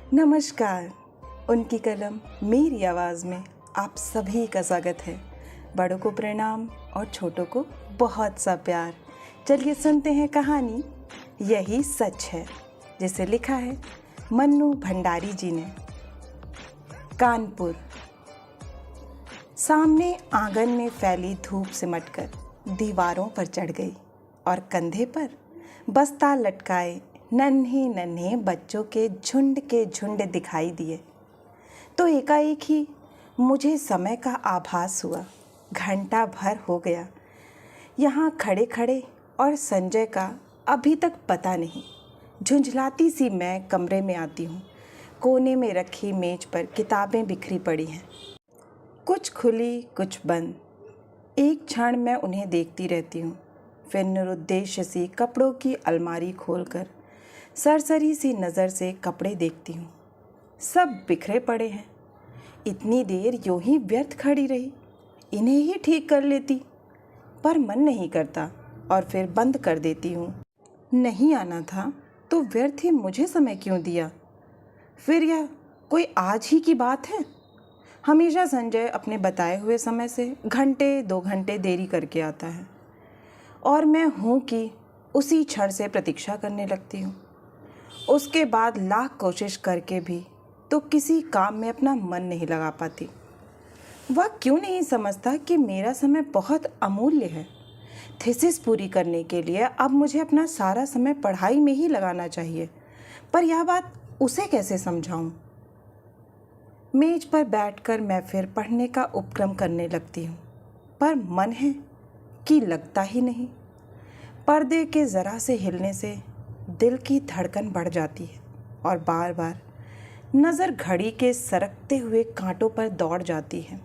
नमस्कार। उनकी कलम मेरी आवाज़ में आप सभी का स्वागत है। बड़ों को प्रणाम और छोटों को बहुत सा प्यार। चलिए सुनते हैं कहानी यही सच है, जिसे लिखा है मन्नू भंडारी जी ने। कानपुर। सामने आंगन में फैली धूप सिमटकर दीवारों पर चढ़ गई और कंधे पर बस्ता लटकाए नन्हे नन्हे बच्चों के झुंड दिखाई दिए। तो एकाएक ही मुझे समय का आभास हुआ। घंटा भर हो गया यहाँ खड़े खड़े और संजय का अभी तक पता नहीं। झुंझलाती सी मैं कमरे में आती हूँ। कोने में रखी मेज पर किताबें बिखरी पड़ी हैं, कुछ खुली कुछ बंद। एक क्षण मैं उन्हें देखती रहती हूँ, फिर निरुद्देश्य सी कपड़ों की अलमारी खोलकर सरसरी सी नज़र से कपड़े देखती हूँ। सब बिखरे पड़े हैं। इतनी देर यूं ही व्यर्थ खड़ी रही, इन्हें ही ठीक कर लेती, पर मन नहीं करता और फिर बंद कर देती हूँ। नहीं आना था तो व्यर्थ ही मुझे समय क्यों दिया? फिर यह कोई आज ही की बात है? हमेशा संजय अपने बताए हुए समय से घंटे 2 घंटे देरी करके आता है और मैं हूँ कि उसी क्षण से प्रतीक्षा करने लगती हूँ। उसके बाद लाख कोशिश करके भी तो किसी काम में अपना मन नहीं लगा पाती। वह क्यों नहीं समझता कि मेरा समय बहुत अमूल्य है। थीसिस पूरी करने के लिए अब मुझे अपना सारा समय पढ़ाई में ही लगाना चाहिए, पर यह बात उसे कैसे समझाऊं? मेज पर बैठकर मैं फिर पढ़ने का उपक्रम करने लगती हूँ, पर मन है कि लगता ही नहीं। पर्दे के ज़रा से हिलने से दिल की धड़कन बढ़ जाती है और बार बार नज़र घड़ी के सरकते हुए कांटों पर दौड़ जाती है।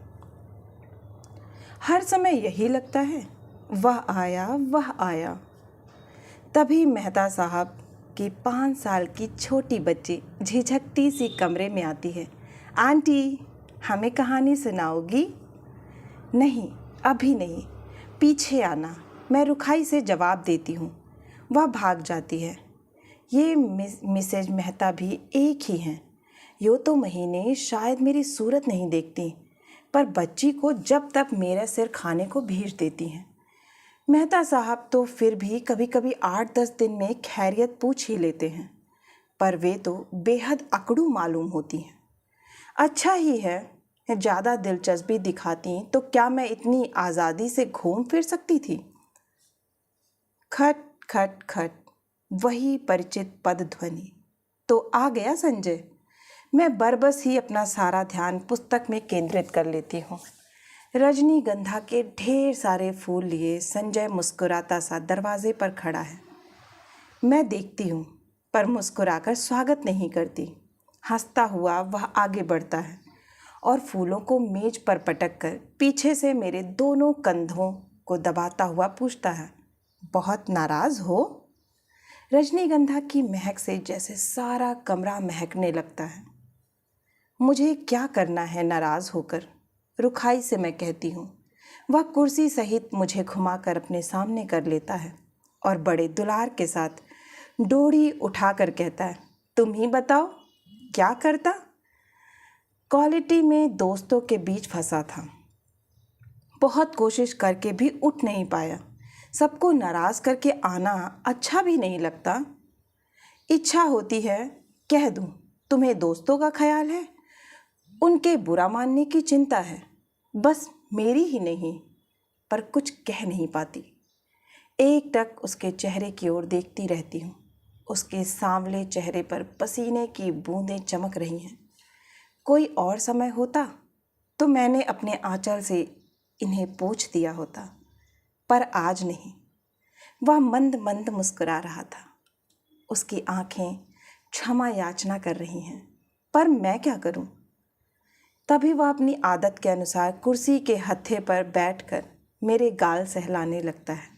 हर समय यही लगता है, वह आया। तभी मेहता साहब की 5 साल की छोटी बच्ची झिझकती सी कमरे में आती है। आंटी, हमें कहानी सुनाओगी? नहीं, अभी नहीं, पीछे आना, मैं रुखाई से जवाब देती हूँ। वह भाग जाती है। ये मिसेज मेहता भी एक ही हैं। यूँ तो महीने शायद मेरी सूरत नहीं देखती, पर बच्ची को जब तक मेरा सिर खाने को भेज देती हैं। मेहता साहब तो फिर भी कभी कभी 8-10 दिन में खैरियत पूछ ही लेते हैं, पर वे तो बेहद अकड़ू मालूम होती हैं। अच्छा ही है, ज़्यादा दिलचस्पी दिखाती तो क्या मैं इतनी आज़ादी से घूम फिर सकती थी? खट खट खट, वही परिचित पद ध्वनि। तो आ गया संजय। मैं बरबस ही अपना सारा ध्यान पुस्तक में केंद्रित कर लेती हूँ। रजनीगंधा के ढेर सारे फूल लिए संजय मुस्कुराता सा दरवाजे पर खड़ा है। मैं देखती हूँ, पर मुस्कुराकर स्वागत नहीं करती। हंसता हुआ वह आगे बढ़ता है और फूलों को मेज पर पटक कर पीछे से मेरे दोनों कंधों को दबाता हुआ पूछता है, बहुत नाराज़ हो? रजनीगंधा की महक से जैसे सारा कमरा महकने लगता है। मुझे क्या करना है नाराज़ होकर? रुखाई से मैं कहती हूँ। वह कुर्सी सहित मुझे घुमाकर अपने सामने कर लेता है और बड़े दुलार के साथ डोरी उठाकर कहता है, तुम ही बताओ क्या करता? क्वालिटी में दोस्तों के बीच फंसा था। बहुत कोशिश करके भी उठ नहीं पाया। सबको नाराज़ करके आना अच्छा भी नहीं लगता। इच्छा होती है कह दूं, तुम्हें दोस्तों का ख्याल है, उनके बुरा मानने की चिंता है, बस मेरी ही नहीं, पर कुछ कह नहीं पाती। एकटक उसके चेहरे की ओर देखती रहती हूँ। उसके सांवले चेहरे पर पसीने की बूंदें चमक रही हैं। कोई और समय होता तो मैंने अपने आंचल से इन्हें पोंछ दिया होता, पर आज नहीं। वह मंद मंद मुस्कुरा रहा था। उसकी आंखें क्षमा याचना कर रही हैं, पर मैं क्या करूं? तभी वह अपनी आदत के अनुसार कुर्सी के हत्थे पर बैठकर मेरे गाल सहलाने लगता है।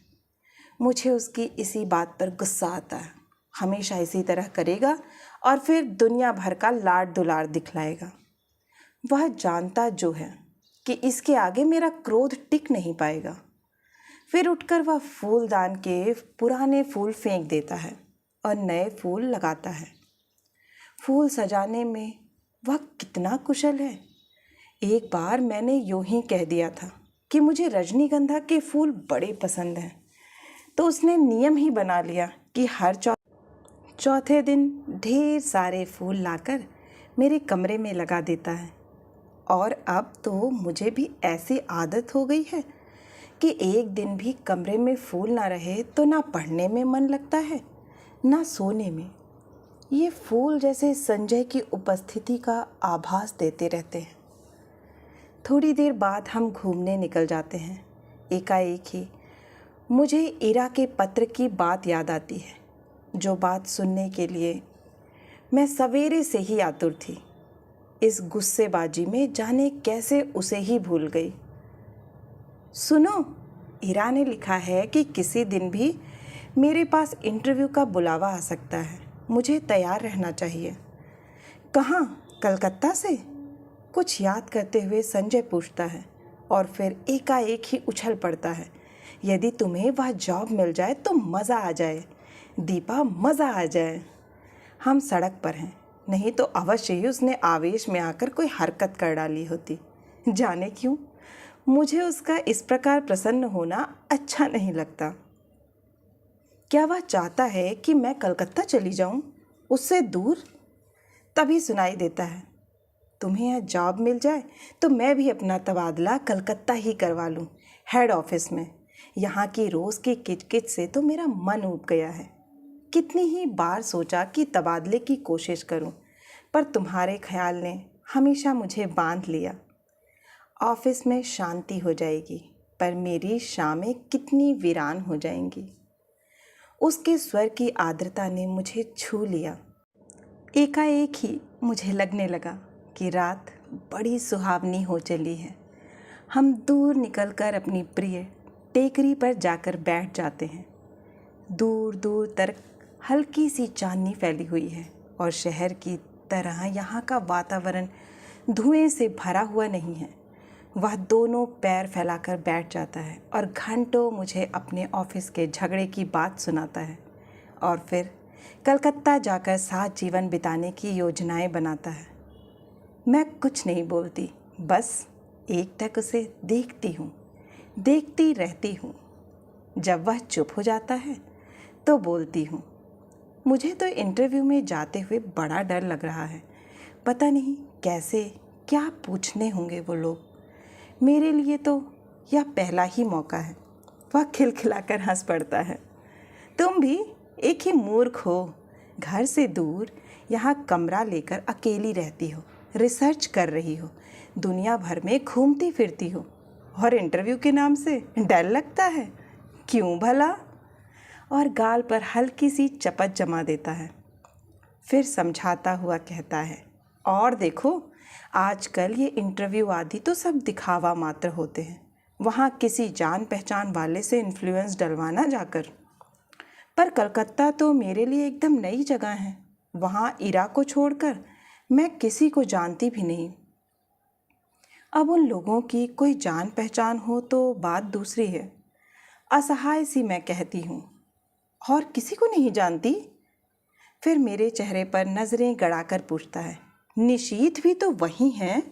मुझे उसकी इसी बात पर गुस्सा आता है। हमेशा इसी तरह करेगा और फिर दुनिया भर का लाड दुलार दिखलाएगा। वह जानता जो है कि इसके आगे मेरा क्रोध टिक नहीं पाएगा। फिर उठकर वह फूलदान के पुराने फूल फेंक देता है और नए फूल लगाता है। फूल सजाने में वह कितना कुशल है। एक बार मैंने यूं ही कह दिया था कि मुझे रजनीगंधा के फूल बड़े पसंद हैं, तो उसने नियम ही बना लिया कि हर चौथे दिन ढेर सारे फूल लाकर मेरे कमरे में लगा देता है। और अब तो मुझे भी ऐसी आदत हो गई है कि एक दिन भी कमरे में फूल ना रहे तो ना पढ़ने में मन लगता है, ना सोने में। ये फूल जैसे संजय की उपस्थिति का आभास देते रहते हैं। थोड़ी देर बाद हम घूमने निकल जाते हैं। एकाएक ही मुझे इरा के पत्र की बात याद आती है, जो बात सुनने के लिए मैं सवेरे से ही आतुर थी। इस गुस्सेबाजी में जाने कैसे उसे ही भूल गई। सुनो, इरा ने लिखा है कि किसी दिन भी मेरे पास इंटरव्यू का बुलावा आ सकता है। मुझे तैयार रहना चाहिए। कहाँ? कलकत्ता से? कुछ याद करते हुए संजय पूछता है और फिर एकाएक ही उछल पड़ता है। यदि तुम्हें वह जॉब मिल जाए तो मज़ा आ जाए दीपा, मज़ा आ जाए। हम सड़क पर हैं, नहीं तो अवश्य ही उसने आवेश में आकर कोई हरकत कर डाली होती। जाने क्यों मुझे उसका इस प्रकार प्रसन्न होना अच्छा नहीं लगता। क्या वह चाहता है कि मैं कलकत्ता चली जाऊं, उससे दूर? तभी सुनाई देता है, तुम्हें यह जॉब मिल जाए तो मैं भी अपना तबादला कलकत्ता ही करवा लूं, हेड ऑफिस में। यहाँ की रोज़ की किचकिच से तो मेरा मन ऊब गया है। कितनी ही बार सोचा कि तबादले की कोशिश करूं, पर तुम्हारे ख्याल ने हमेशा मुझे बांध लिया। ऑफिस में शांति हो जाएगी, पर मेरी शामें कितनी वीरान हो जाएंगी। उसके स्वर की आर्द्रता ने मुझे छू लिया। एकाएक ही मुझे लगने लगा कि रात बड़ी सुहावनी हो चली है। हम दूर निकलकर अपनी प्रिय टेकरी पर जाकर बैठ जाते हैं। दूर दूर तक हल्की सी चांदनी फैली हुई है और शहर की तरह यहाँ का वातावरण धुएं से भरा हुआ नहीं है। वह दोनों पैर फैलाकर बैठ जाता है और घंटों मुझे अपने ऑफिस के झगड़े की बात सुनाता है और फिर कलकत्ता जाकर साथ जीवन बिताने की योजनाएं बनाता है। मैं कुछ नहीं बोलती, बस एकटक उसे देखती हूँ, देखती रहती हूँ। जब वह चुप हो जाता है तो बोलती हूँ, मुझे तो इंटरव्यू में जाते हुए बड़ा डर लग रहा है। पता नहीं कैसे क्या पूछने होंगे वो लोग। मेरे लिए तो यह पहला ही मौका है। वह खिलखिलाकर हंस पड़ता है। तुम भी एक ही मूर्ख हो, घर से दूर यहाँ कमरा लेकर अकेली रहती हो, रिसर्च कर रही हो, दुनिया भर में घूमती फिरती हो, और इंटरव्यू के नाम से डर लगता है। क्यों भला? और गाल पर हल्की सी चपत जमा देता है। फिर समझाता हुआ कहता है, और देखो, आजकल ये इंटरव्यू आदि तो सब दिखावा मात्र होते हैं। वहाँ किसी जान पहचान वाले से इन्फ्लुएंस डलवाना जाकर। पर कलकत्ता तो मेरे लिए एकदम नई जगह है। वहाँ इरा को छोड़कर मैं किसी को जानती भी नहीं। अब उन लोगों की कोई जान पहचान हो तो बात दूसरी है। असहाय सी मैं कहती हूँ, और किसी को नहीं जानती? फिर मेरे चेहरे पर नज़रें गड़ाकर पूछता है, निशीथ भी तो वही हैं?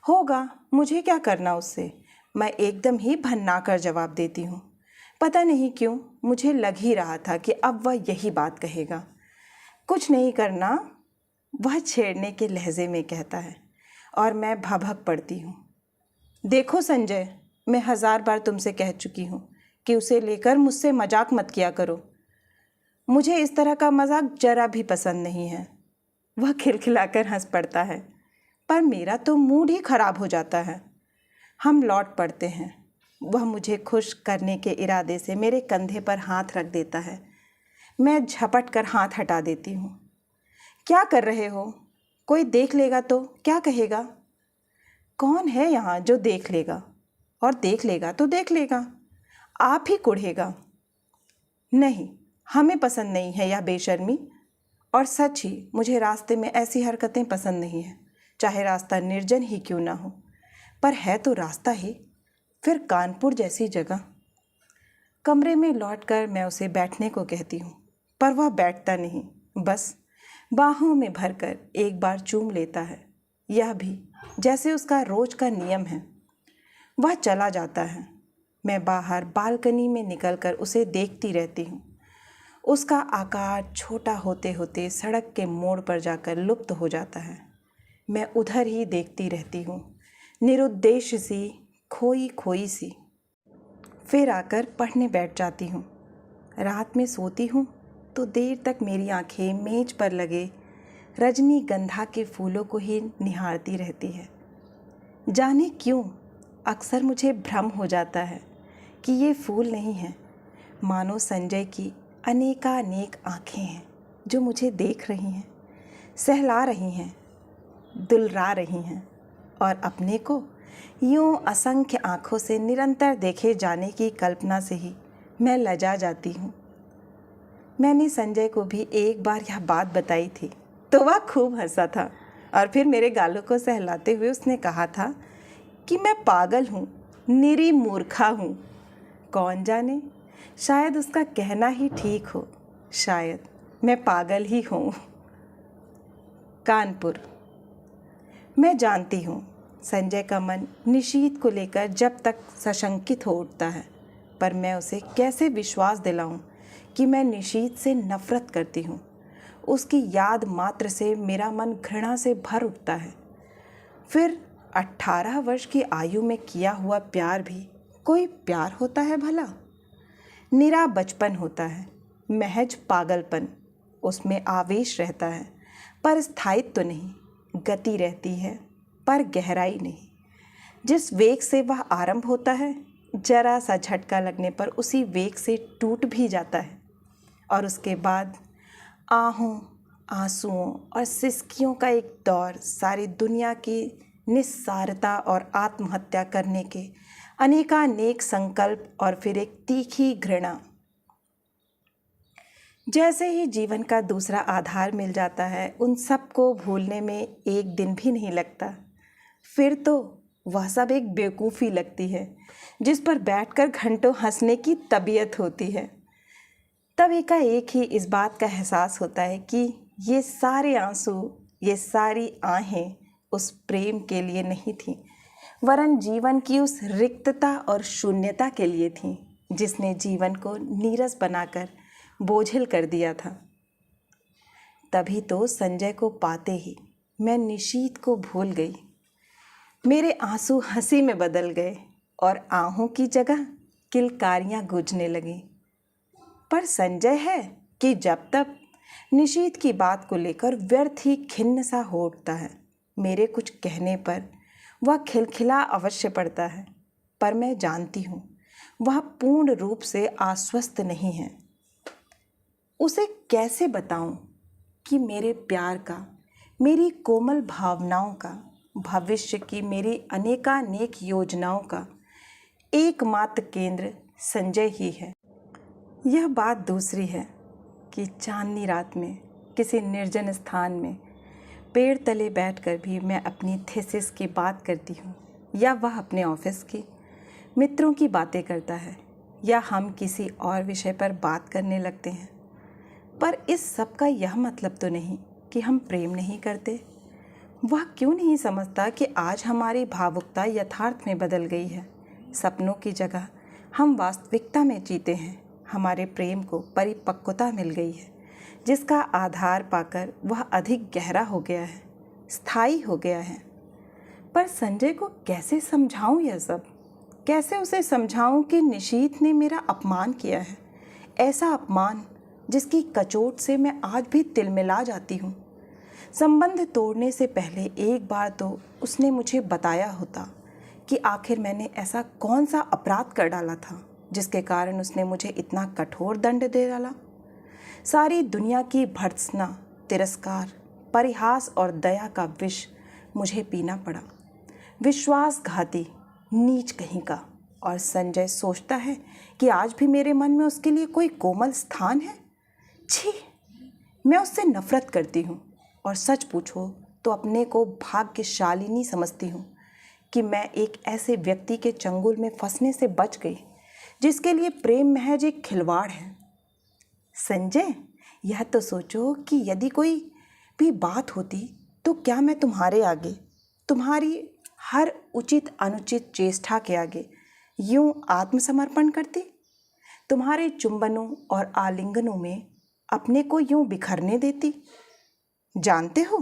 होगा, मुझे क्या करना उससे? मैं एकदम ही भन्ना कर जवाब देती हूँ। पता नहीं क्यों मुझे लग ही रहा था कि अब वह यही बात कहेगा। कुछ नहीं करना, वह छेड़ने के लहजे में कहता है, और मैं भभक पड़ती हूँ। देखो संजय, मैं 1000 बार तुमसे कह चुकी हूँ कि उसे लेकर मुझसे मजाक मत किया करो। मुझे इस तरह का मजाक जरा भी पसंद नहीं है। वह खिलखिलाकर हंस पड़ता है, पर मेरा तो मूड ही खराब हो जाता है। हम लौट पड़ते हैं। वह मुझे खुश करने के इरादे से मेरे कंधे पर हाथ रख देता है। मैं झपट कर हाथ हटा देती हूँ। क्या कर रहे हो? कोई देख लेगा तो क्या कहेगा? कौन है यहाँ जो देख लेगा? और देख लेगा तो देख लेगा, आप ही कुढ़ेगा। नहीं, हमें पसंद नहीं है यह बेशर्मी। और सच ही मुझे रास्ते में ऐसी हरकतें पसंद नहीं हैं, चाहे रास्ता निर्जन ही क्यों ना हो। पर है तो रास्ता ही, फिर कानपुर जैसी जगह। कमरे में लौटकर मैं उसे बैठने को कहती हूँ, पर वह बैठता नहीं, बस बाहों में भरकर एक बार चूम लेता है, यह भी जैसे उसका रोज का नियम है। वह चला जाता है। मैं बाहर बालकनी में निकलकर उसे देखती रहती हूँ। उसका आकार छोटा होते होते सड़क के मोड़ पर जाकर लुप्त हो जाता है। मैं उधर ही देखती रहती हूँ, निरुद्देश्य सी, खोई खोई सी। फिर आकर पढ़ने बैठ जाती हूँ। रात में सोती हूँ तो देर तक मेरी आंखें मेज पर लगे रजनीगंधा के फूलों को ही निहारती रहती है। जाने क्यों अक्सर मुझे भ्रम हो जाता है कि ये फूल नहीं हैं, मानो संजय की अनेकानेक आँखें हैं जो मुझे देख रही हैं, सहला रही हैं, दुलरा रही हैं और अपने को यूं असंख्य आँखों से निरंतर देखे जाने की कल्पना से ही मैं लजा जाती हूँ। मैंने संजय को भी एक बार यह बात बताई थी तो वह खूब हंसा था और फिर मेरे गालों को सहलाते हुए उसने कहा था कि मैं पागल हूँ, निरी मूर्खा हूँ। कौन जाने, शायद उसका कहना ही ठीक हो, शायद मैं पागल ही हूँ। कानपुर। मैं जानती हूँ संजय का मन निशीत को लेकर जब तक सशंकित हो उठता है, पर मैं उसे कैसे विश्वास दिलाऊं कि मैं निशीत से नफरत करती हूँ। उसकी याद मात्र से मेरा मन घृणा से भर उठता है। फिर 18 वर्ष की आयु में किया हुआ प्यार भी कोई प्यार होता है भला? निरा बचपन होता है, महज पागलपन। उसमें आवेश रहता है पर स्थायित्व नहीं, गति रहती है पर गहराई नहीं। जिस वेग से वह आरंभ होता है, जरा सा झटका लगने पर उसी वेग से टूट भी जाता है और उसके बाद आहों, आंसुओं और सिसकियों का एक दौर सारी दुनिया की निस्सारता और आत्महत्या करने के अनेकानेक संकल्प और फिर एक तीखी घृणा। जैसे ही जीवन का दूसरा आधार मिल जाता है, उन सब को भूलने में एक दिन भी नहीं लगता। फिर तो वह सब एक बेवकूफ़ी लगती है जिस पर बैठकर घंटों हंसने की तबीयत होती है। तब एकाएक ही इस बात का एहसास होता है कि ये सारे आंसू, ये सारी आहें उस प्रेम के लिए नहीं थीं, वरन जीवन की उस रिक्तता और शून्यता के लिए थीं जिसने जीवन को नीरस बनाकर बोझिल कर दिया था। तभी तो संजय को पाते ही मैं निशीत को भूल गई। मेरे आंसू हंसी में बदल गए और आहों की जगह किलकारियां गूंजने लगीं। पर संजय है कि जब तक निशीत की बात को लेकर व्यर्थ ही खिन्न सा हो उठता है। मेरे कुछ कहने पर वह खिलखिला अवश्य पड़ता है, पर मैं जानती हूँ वह पूर्ण रूप से आश्वस्त नहीं है। उसे कैसे बताऊं कि मेरे प्यार का, मेरी कोमल भावनाओं का, भविष्य की मेरी अनेकानेक योजनाओं का एकमात्र केंद्र संजय ही है। यह बात दूसरी है कि चांदनी रात में किसी निर्जन स्थान में पेड़ तले बैठकर भी मैं अपनी थीसिस की बात करती हूँ, या वह अपने ऑफिस की, मित्रों की बातें करता है, या हम किसी और विषय पर बात करने लगते हैं। पर इस सब का यह मतलब तो नहीं कि हम प्रेम नहीं करते। वह क्यों नहीं समझता कि आज हमारी भावुकता यथार्थ में बदल गई है। सपनों की जगह हम वास्तविकता में जीते हैं। हमारे प्रेम को परिपक्वता मिल गई है, जिसका आधार पाकर वह अधिक गहरा हो गया है, स्थायी हो गया है। पर संजय को कैसे समझाऊं यह सब? कैसे उसे समझाऊं कि निशीत ने मेरा अपमान किया है, ऐसा अपमान जिसकी कचोट से मैं आज भी तिलमिला जाती हूँ। संबंध तोड़ने से पहले एक बार तो उसने मुझे बताया होता कि आखिर मैंने ऐसा कौन सा अपराध कर डाला था जिसके कारण उसने मुझे इतना कठोर दंड दे डाला। सारी दुनिया की भर्त्सना, तिरस्कार, परिहास और दया का विष मुझे पीना पड़ा। विश्वासघाती, नीच कहीं का। और संजय सोचता है कि आज भी मेरे मन में उसके लिए कोई कोमल स्थान है। छी, मैं उससे नफरत करती हूँ और सच पूछो तो अपने को भाग्यशालिनी समझती हूँ कि मैं एक ऐसे व्यक्ति के चंगुल में फंसने से बच गई जिसके लिए प्रेम महज एक खिलवाड़ है। संजय, यह तो सोचो कि यदि कोई भी बात होती तो क्या मैं तुम्हारे आगे, तुम्हारी हर उचित अनुचित चेष्टा के आगे यूं आत्मसमर्पण करती, तुम्हारे चुंबनों और आलिंगनों में अपने को यूं बिखरने देती? जानते हो,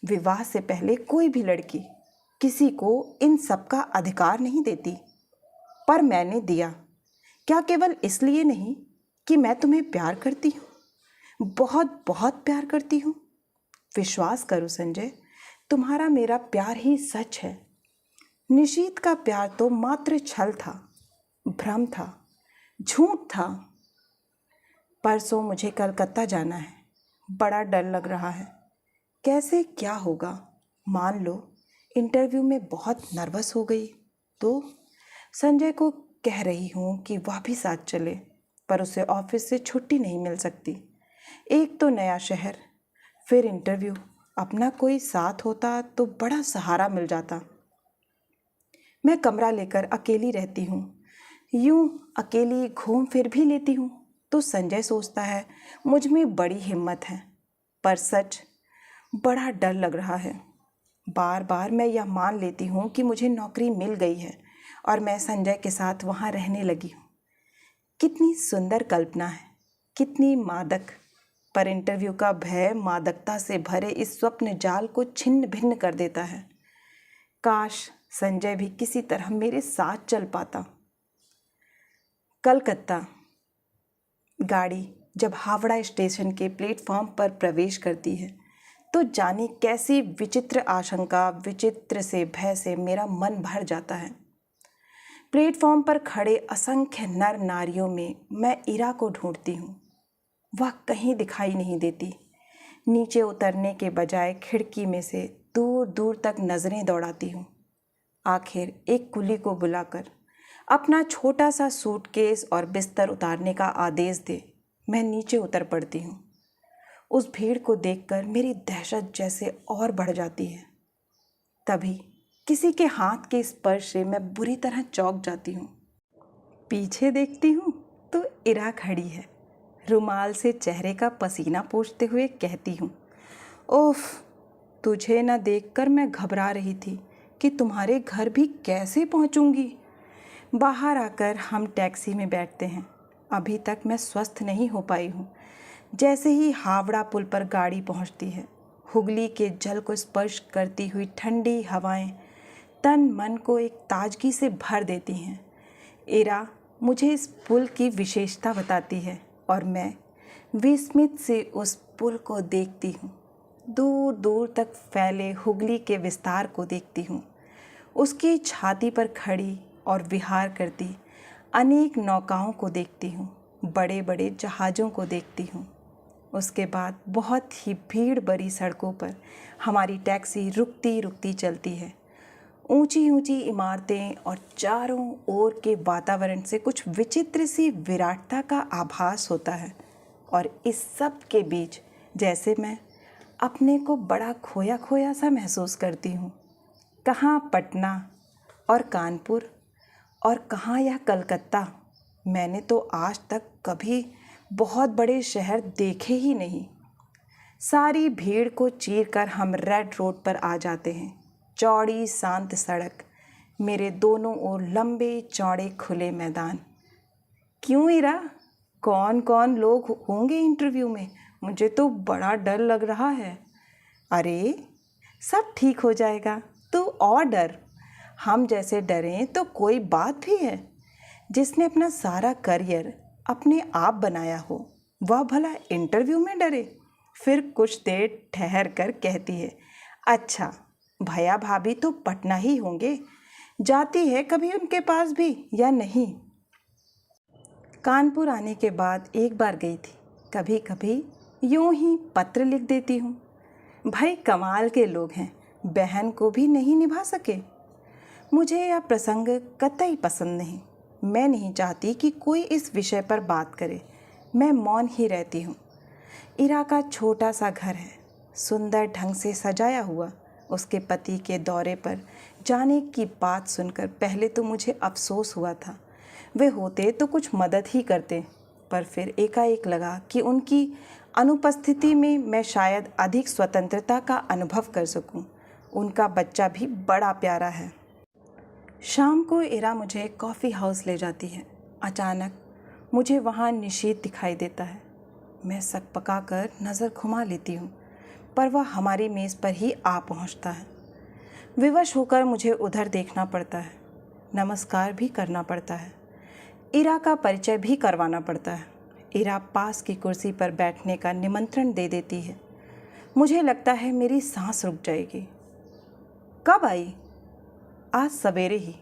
विवाह से पहले कोई भी लड़की किसी को इन सब का अधिकार नहीं देती, पर मैंने दिया। क्या केवल इसलिए नहीं कि मैं तुम्हें प्यार करती हूँ, बहुत बहुत प्यार करती हूँ। विश्वास करो संजय, तुम्हारा मेरा प्यार ही सच है। निशीत का प्यार तो मात्र छल था, भ्रम था, झूठ था। परसों मुझे कलकत्ता जाना है, बड़ा डर लग रहा है। कैसे क्या होगा? मान लो इंटरव्यू में बहुत नर्वस हो गई तो? संजय को कह रही हूँ कि वह भी साथ चले, पर उसे ऑफिस से छुट्टी नहीं मिल सकती। एक तो नया शहर, फिर इंटरव्यू। अपना कोई साथ होता तो बड़ा सहारा मिल जाता। मैं कमरा लेकर अकेली रहती हूँ, यूं अकेली घूम फिर भी लेती हूँ तो संजय सोचता है मुझ में बड़ी हिम्मत है, पर सच बड़ा डर लग रहा है। बार बार मैं यह मान लेती हूँ कि मुझे नौकरी मिल गई है और मैं संजय के साथ वहाँ रहने लगी हूँ। कितनी सुंदर कल्पना है, कितनी मादक। पर इंटरव्यू का भय मादकता से भरे इस स्वप्न जाल को छिन्न भिन्न कर देता है। काश संजय भी किसी तरह मेरे साथ चल पाता। कलकत्ता। गाड़ी जब हावड़ा स्टेशन के प्लेटफॉर्म पर प्रवेश करती है तो जाने कैसी विचित्र आशंका, विचित्र से भय से मेरा मन भर जाता है। प्लेटफॉर्म पर खड़े असंख्य नर नारियों में मैं इरा को ढूंढती हूँ। वह कहीं दिखाई नहीं देती। नीचे उतरने के बजाय खिड़की में से दूर दूर तक नज़रें दौड़ाती हूँ। आखिर एक कुली को बुलाकर अपना छोटा सा सूटकेस और बिस्तर उतारने का आदेश दे मैं नीचे उतर पड़ती हूँ। उस भीड़ को देखकर मेरी दहशत जैसे और बढ़ जाती है। तभी किसी के हाथ के स्पर्श से मैं बुरी तरह चौंक जाती हूँ। पीछे देखती हूँ तो इरा खड़ी है, रुमाल से चेहरे का पसीना पोंछते हुए कहती हूँ, ओफ, तुझे न देखकर मैं घबरा रही थी कि तुम्हारे घर भी कैसे पहुँचूँगी। बाहर आकर हम टैक्सी में बैठते हैं। अभी तक मैं स्वस्थ नहीं हो पाई हूँ। जैसे ही हावड़ा पुल पर गाड़ी पहुँचती है, हुगली के जल को स्पर्श करती हुई ठंडी हवाएं तन मन को एक ताजगी से भर देती हैं। इरा मुझे इस पुल की विशेषता बताती है और मैं विस्मित से उस पुल को देखती हूँ। दूर दूर तक फैले हुगली के विस्तार को देखती हूँ। उसकी छाती पर खड़ी और विहार करती अनेक नौकाओं को देखती हूँ, बड़े बड़े जहाज़ों को देखती हूँ। उसके बाद बहुत ही भीड़ भरी सड़कों पर हमारी टैक्सी रुकती रुकती चलती है। ऊंची ऊंची इमारतें और चारों ओर के वातावरण से कुछ विचित्र सी विराटता का आभास होता है और इस सब के बीच जैसे मैं अपने को बड़ा खोया खोया सा महसूस करती हूँ। कहाँ पटना और कानपुर और कहाँ यह कलकत्ता। मैंने तो आज तक कभी बहुत बड़े शहर देखे ही नहीं। सारी भीड़ को चीरकर हम रेड रोड पर आ जाते हैं। चौड़ी शांत सड़क, मेरे दोनों ओर लंबे चौड़े खुले मैदान। क्यों इरा, कौन कौन लोग होंगे इंटरव्यू में? मुझे तो बड़ा डर लग रहा है। अरे सब ठीक हो जाएगा, तू और डर। हम जैसे डरें तो कोई बात भी है? जिसने अपना सारा करियर अपने आप बनाया हो वह भला इंटरव्यू में डरे? फिर कुछ देर ठहर कर कहती है, अच्छा भैया भाभी तो पटना ही होंगे, जाती है कभी उनके पास भी या नहीं? कानपुर आने के बाद एक बार गई थी। कभी कभी यूं ही पत्र लिख देती हूँ। भाई कमाल के लोग हैं, बहन को भी नहीं निभा सके। मुझे यह प्रसंग कतई पसंद नहीं। मैं नहीं चाहती कि कोई इस विषय पर बात करे। मैं मौन ही रहती हूँ। इरा का छोटा सा घर है, सुंदर ढंग से सजाया हुआ। उसके पति के दौरे पर जाने की बात सुनकर पहले तो मुझे अफसोस हुआ था। वे होते तो कुछ मदद ही करते, पर फिर एकाएक लगा कि उनकी अनुपस्थिति में मैं शायद अधिक स्वतंत्रता का अनुभव कर सकूं। उनका बच्चा भी बड़ा प्यारा है। शाम को इरा मुझे कॉफ़ी हाउस ले जाती है। अचानक मुझे वहाँ निशीथ दिखाई देता है। मैं सकपका कर नज़र घुमा लेती हूँ, पर वह हमारी मेज़ पर ही आ पहुँचता है। विवश होकर मुझे उधर देखना पड़ता है, नमस्कार भी करना पड़ता है, इरा का परिचय भी करवाना पड़ता है। इरा पास की कुर्सी पर बैठने का निमंत्रण दे देती है। मुझे लगता है मेरी सांस रुक जाएगी। कब आई? आज सवेरे ही।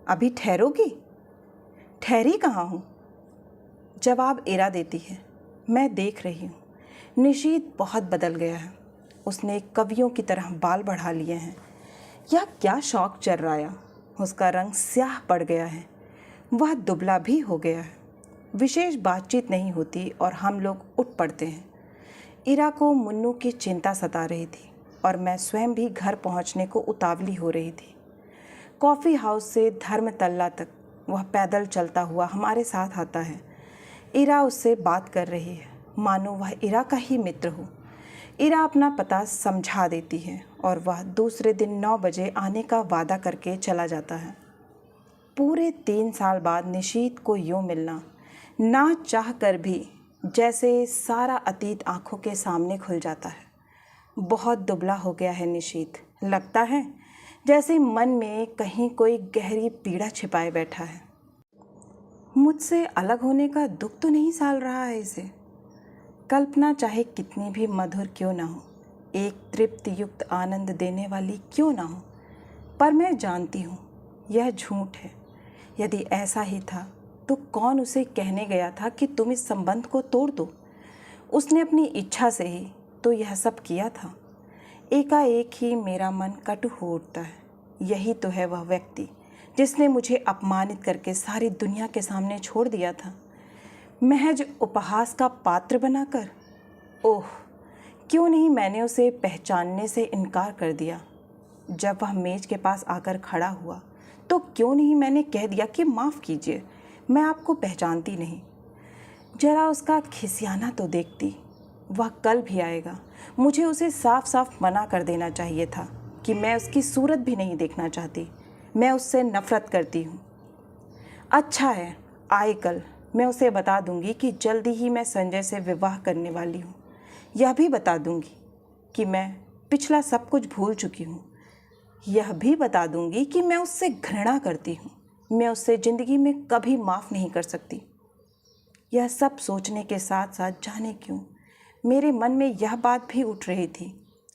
अभी ठहरोगी? ठहरी कहाँ हूँ? जवाब इरा देती है। मैं देख रही हूँ, निशीथ बहुत बदल गया है। उसने कवियों की तरह बाल बढ़ा लिए हैं। यह क्या शौक चर्राया। उसका रंग स्याह पड़ गया है। वह दुबला भी हो गया है। विशेष बातचीत नहीं होती और हम लोग उठ पड़ते हैं। इरा को मुन्नू की चिंता सता रही थी और मैं स्वयं भी घर पहुंचने को उतावली हो रही थी। कॉफ़ी हाउस से धर्मतल्ला तक वह पैदल चलता हुआ हमारे साथ आता है। इरा उससे बात कर रही है, मानो वह इरा का ही मित्र हो। इरा अपना पता समझा देती है और वह दूसरे दिन 9 बजे आने का वादा करके चला जाता है। पूरे 3 साल बाद निशीथ को यूँ मिलना, ना चाह कर भी जैसे सारा अतीत आंखों के सामने खुल जाता है। बहुत दुबला हो गया है निशीथ। लगता है जैसे मन में कहीं कोई गहरी पीड़ा छिपाए बैठा है। मुझसे अलग होने का दुख तो नहीं साल रहा है इसे। कल्पना चाहे कितनी भी मधुर क्यों ना हो, एक तृप्ति युक्त आनंद देने वाली क्यों ना हो, पर मैं जानती हूँ यह झूठ है। यदि ऐसा ही था तो कौन उसे कहने गया था कि तुम इस संबंध को तोड़ दो। उसने अपनी इच्छा से ही तो यह सब किया था। एकाएक ही मेरा मन कटु हो उठता है। यही तो है वह व्यक्ति जिसने मुझे अपमानित करके सारी दुनिया के सामने छोड़ दिया था, महज उपहास का पात्र बनाकर। ओह, क्यों नहीं मैंने उसे पहचानने से इनकार कर दिया। जब वह मेज के पास आकर खड़ा हुआ तो क्यों नहीं मैंने कह दिया कि माफ़ कीजिए, मैं आपको पहचानती नहीं। जरा उसका खिसियाना तो देखती। वह कल भी आएगा। मुझे उसे साफ साफ मना कर देना चाहिए था कि मैं उसकी सूरत भी नहीं देखना चाहती। मैं उससे नफ़रत करती हूँ। अच्छा है, आए कल मैं उसे बता दूंगी कि जल्दी ही मैं संजय से विवाह करने वाली हूँ। यह भी बता दूंगी कि मैं पिछला सब कुछ भूल चुकी हूँ। यह भी बता दूंगी कि मैं उससे घृणा करती हूँ। मैं उससे ज़िंदगी में कभी माफ़ नहीं कर सकती। यह सब सोचने के साथ साथ जाने क्यों मेरे मन में यह बात भी उठ रही थी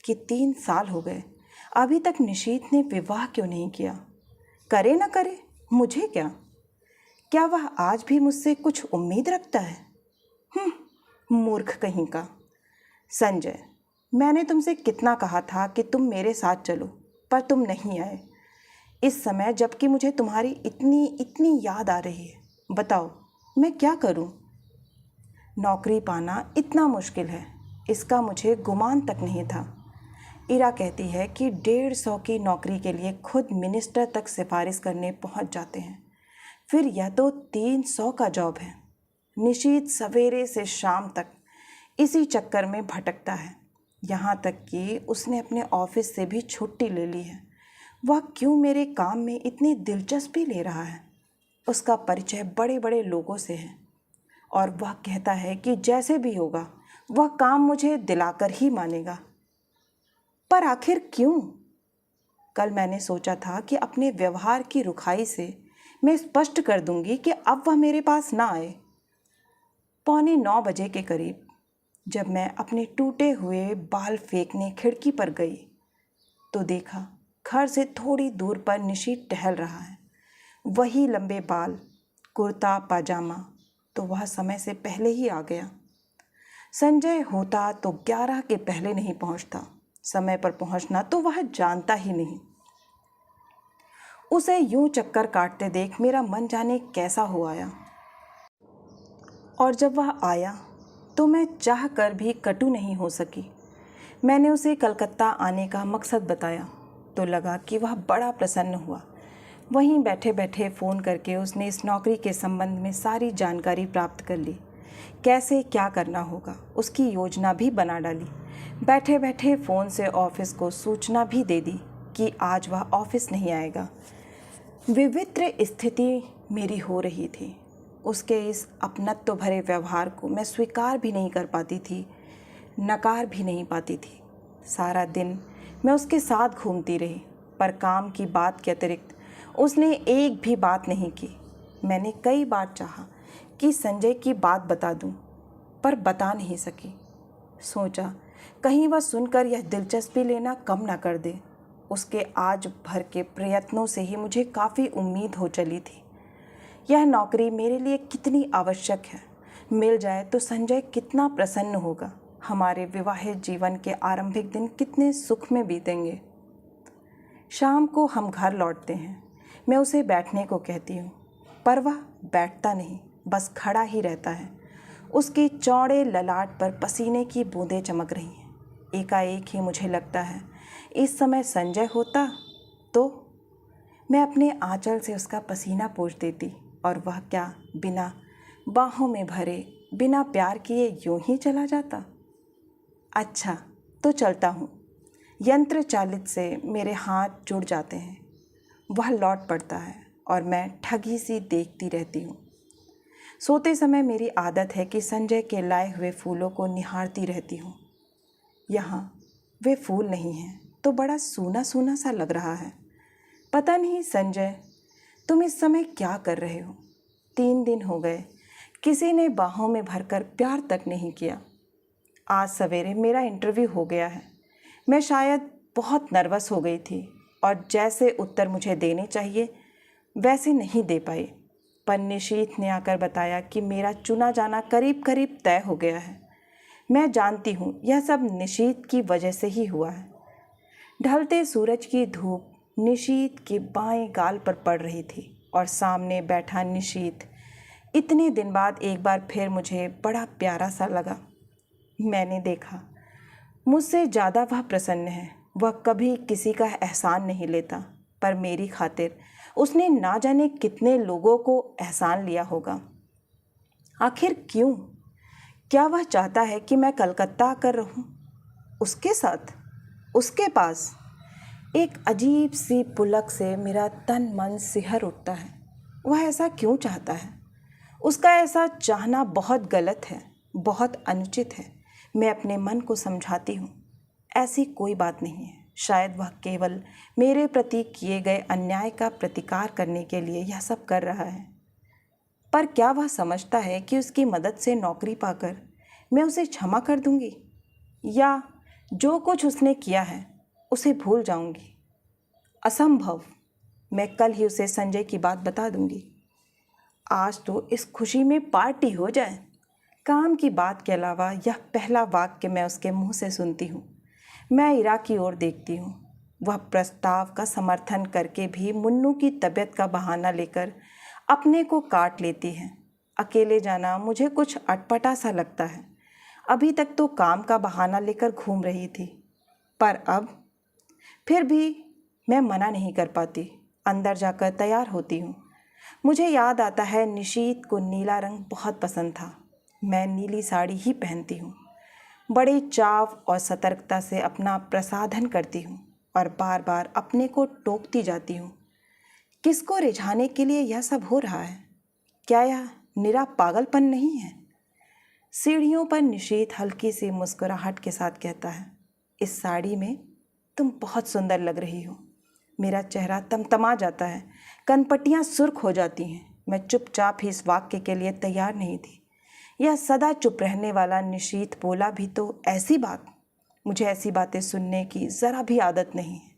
कि 3 साल हो गए, अभी तक निशीथ ने विवाह क्यों नहीं किया। करे ना करे, मुझे क्या वह आज भी मुझसे कुछ उम्मीद रखता है? मूर्ख कहीं का। संजय, मैंने तुमसे कितना कहा था कि तुम मेरे साथ चलो, पर तुम नहीं आए। इस समय जबकि मुझे तुम्हारी इतनी इतनी याद आ रही है, बताओ मैं क्या करूं? नौकरी पाना इतना मुश्किल है, इसका मुझे गुमान तक नहीं था। इरा कहती है कि 150 की नौकरी के लिए खुद मिनिस्टर तक सिफारिश करने पहुंच जाते हैं। फिर यह तो 300 का जॉब है। निशीथ सवेरे से शाम तक इसी चक्कर में भटकता है। यहाँ तक कि उसने अपने ऑफिस से भी छुट्टी ले ली है। वह क्यों मेरे काम में इतनी दिलचस्पी ले रहा है? उसका परिचय बड़े बड़े लोगों से है और वह कहता है कि जैसे भी होगा वह काम मुझे दिलाकर ही मानेगा। पर आखिर क्यों? कल मैंने सोचा था कि अपने व्यवहार की रुखाई से मैं स्पष्ट कर दूंगी कि अब वह मेरे पास ना आए। 8:45 बजे के करीब जब मैं अपने टूटे हुए बाल फेंकने खिड़की पर गई तो देखा घर से थोड़ी दूर पर निशीथ टहल रहा है। वही लंबे बाल, कुर्ता पाजामा। तो वह समय से पहले ही आ गया। संजय होता तो 11 के पहले नहीं पहुंचता। समय पर पहुंचना तो वह जानता ही नहीं। उसे यूं चक्कर काटते देख मेरा मन जाने कैसा हो आया। और जब वह आया तो मैं चाह कर भी कटु नहीं हो सकी। मैंने उसे कलकत्ता आने का मकसद बताया तो लगा कि वह बड़ा प्रसन्न हुआ। वहीं बैठे बैठे फ़ोन करके उसने इस नौकरी के संबंध में सारी जानकारी प्राप्त कर ली। कैसे क्या करना होगा उसकी योजना भी बना डाली। बैठे बैठे फ़ोन से ऑफिस को सूचना भी दे दी कि आज वह ऑफिस नहीं आएगा। विचित्र स्थिति मेरी हो रही थी। उसके इस अपनत्व भरे व्यवहार को मैं स्वीकार भी नहीं कर पाती थी, नकार भी नहीं पाती थी। सारा दिन मैं उसके साथ घूमती रही, पर काम की बात के अतिरिक्त उसने एक भी बात नहीं की। मैंने कई बार चाहा कि संजय की बात बता दूं, पर बता नहीं सकी। सोचा कहीं वह सुनकर यह दिलचस्पी लेना कम ना कर दे। उसके आज भर के प्रयत्नों से ही मुझे काफ़ी उम्मीद हो चली थी। यह नौकरी मेरे लिए कितनी आवश्यक है, मिल जाए तो संजय कितना प्रसन्न होगा, हमारे विवाहित जीवन के आरंभिक दिन कितने सुख में बीतेंगे। शाम को हम घर लौटते हैं। मैं उसे बैठने को कहती हूँ, पर वह बैठता नहीं, बस खड़ा ही रहता है। उसके चौड़े ललाट पर पसीने की बूंदें चमक रही हैं। एकाएक ही मुझे लगता है इस समय संजय होता तो मैं अपने आंचल से उसका पसीना पोंछ देती, और वह क्या बिना बाहों में भरे, बिना प्यार किए यूं ही चला जाता। अच्छा तो चलता हूँ। यंत्र चालित से मेरे हाथ जुड़ जाते हैं। वह लौट पड़ता है और मैं ठगी सी देखती रहती हूँ। सोते समय मेरी आदत है कि संजय के लाए हुए फूलों को निहारती रहती हूँ। यहाँ वे फूल नहीं हैं तो बड़ा सूना सूना सा लग रहा है। पता नहीं संजय, तुम इस समय क्या कर रहे हो? 3 दिन हो गए, किसी ने बाहों में भरकर प्यार तक नहीं किया। आज सवेरे मेरा इंटरव्यू हो गया है। मैं शायद बहुत नर्वस हो गई थी और जैसे उत्तर मुझे देने चाहिए वैसे नहीं दे पाई, पर निशीथ ने आकर बताया कि मेरा चुना जाना करीब करीब तय हो गया है। मैं जानती हूँ यह सब निशीथ की वजह से ही हुआ है। ढलते सूरज की धूप निशीथ के बाएं गाल पर पड़ रही थी और सामने बैठा निशीथ इतने दिन बाद एक बार फिर मुझे बड़ा प्यारा सा लगा। मैंने देखा मुझसे ज़्यादा वह प्रसन्न है। वह कभी किसी का एहसान नहीं लेता, पर मेरी खातिर उसने ना जाने कितने लोगों को एहसान लिया होगा। आखिर क्यों? क्या वह चाहता है कि मैं कलकत्ता आकर रहूं उसके साथ, उसके पास? एक अजीब सी पुलक से मेरा तन मन सिहर उठता है। वह ऐसा क्यों चाहता है? उसका ऐसा चाहना बहुत गलत है, बहुत अनुचित है। मैं अपने मन को समझाती हूँ, ऐसी कोई बात नहीं है। शायद वह केवल मेरे प्रति किए गए अन्याय का प्रतिकार करने के लिए यह सब कर रहा है। पर क्या वह समझता है कि उसकी मदद से नौकरी पाकर मैं उसे क्षमा कर दूंगी, या जो कुछ उसने किया है उसे भूल जाऊंगी? असंभव। मैं कल ही उसे संजय की बात बता दूंगी। आज तो इस खुशी में पार्टी हो जाए। काम की बात के अलावा यह पहला वाक्य मैं उसके मुंह से सुनती हूँ। मैं इरा की ओर देखती हूँ। वह प्रस्ताव का समर्थन करके भी मुन्नू की तबीयत का बहाना लेकर अपने को काट लेती है। अकेले जाना मुझे कुछ अटपटा सा लगता है। अभी तक तो काम का बहाना लेकर घूम रही थी, पर अब फिर भी मैं मना नहीं कर पाती। अंदर जाकर तैयार होती हूँ। मुझे याद आता है निशीथ को नीला रंग बहुत पसंद था। मैं नीली साड़ी ही पहनती हूँ। बड़े चाव और सतर्कता से अपना प्रसाधन करती हूँ और बार बार अपने को टोकती जाती हूँ। किसको रिझाने के लिए यह सब हो रहा है? क्या यह निरा पागलपन नहीं है? सीढ़ियों पर निशीथ हल्की सी मुस्कुराहट के साथ कहता है, इस साड़ी में तुम बहुत सुंदर लग रही हो। मेरा चेहरा तमतमा जाता है, कनपट्टियाँ सुर्ख हो जाती हैं। मैं चुपचाप ही इस वाक्य के लिए तैयार नहीं थी। यह सदा चुप रहने वाला निशीथ बोला भी तो ऐसी बात। मुझे ऐसी बातें सुनने की ज़रा भी आदत नहीं है।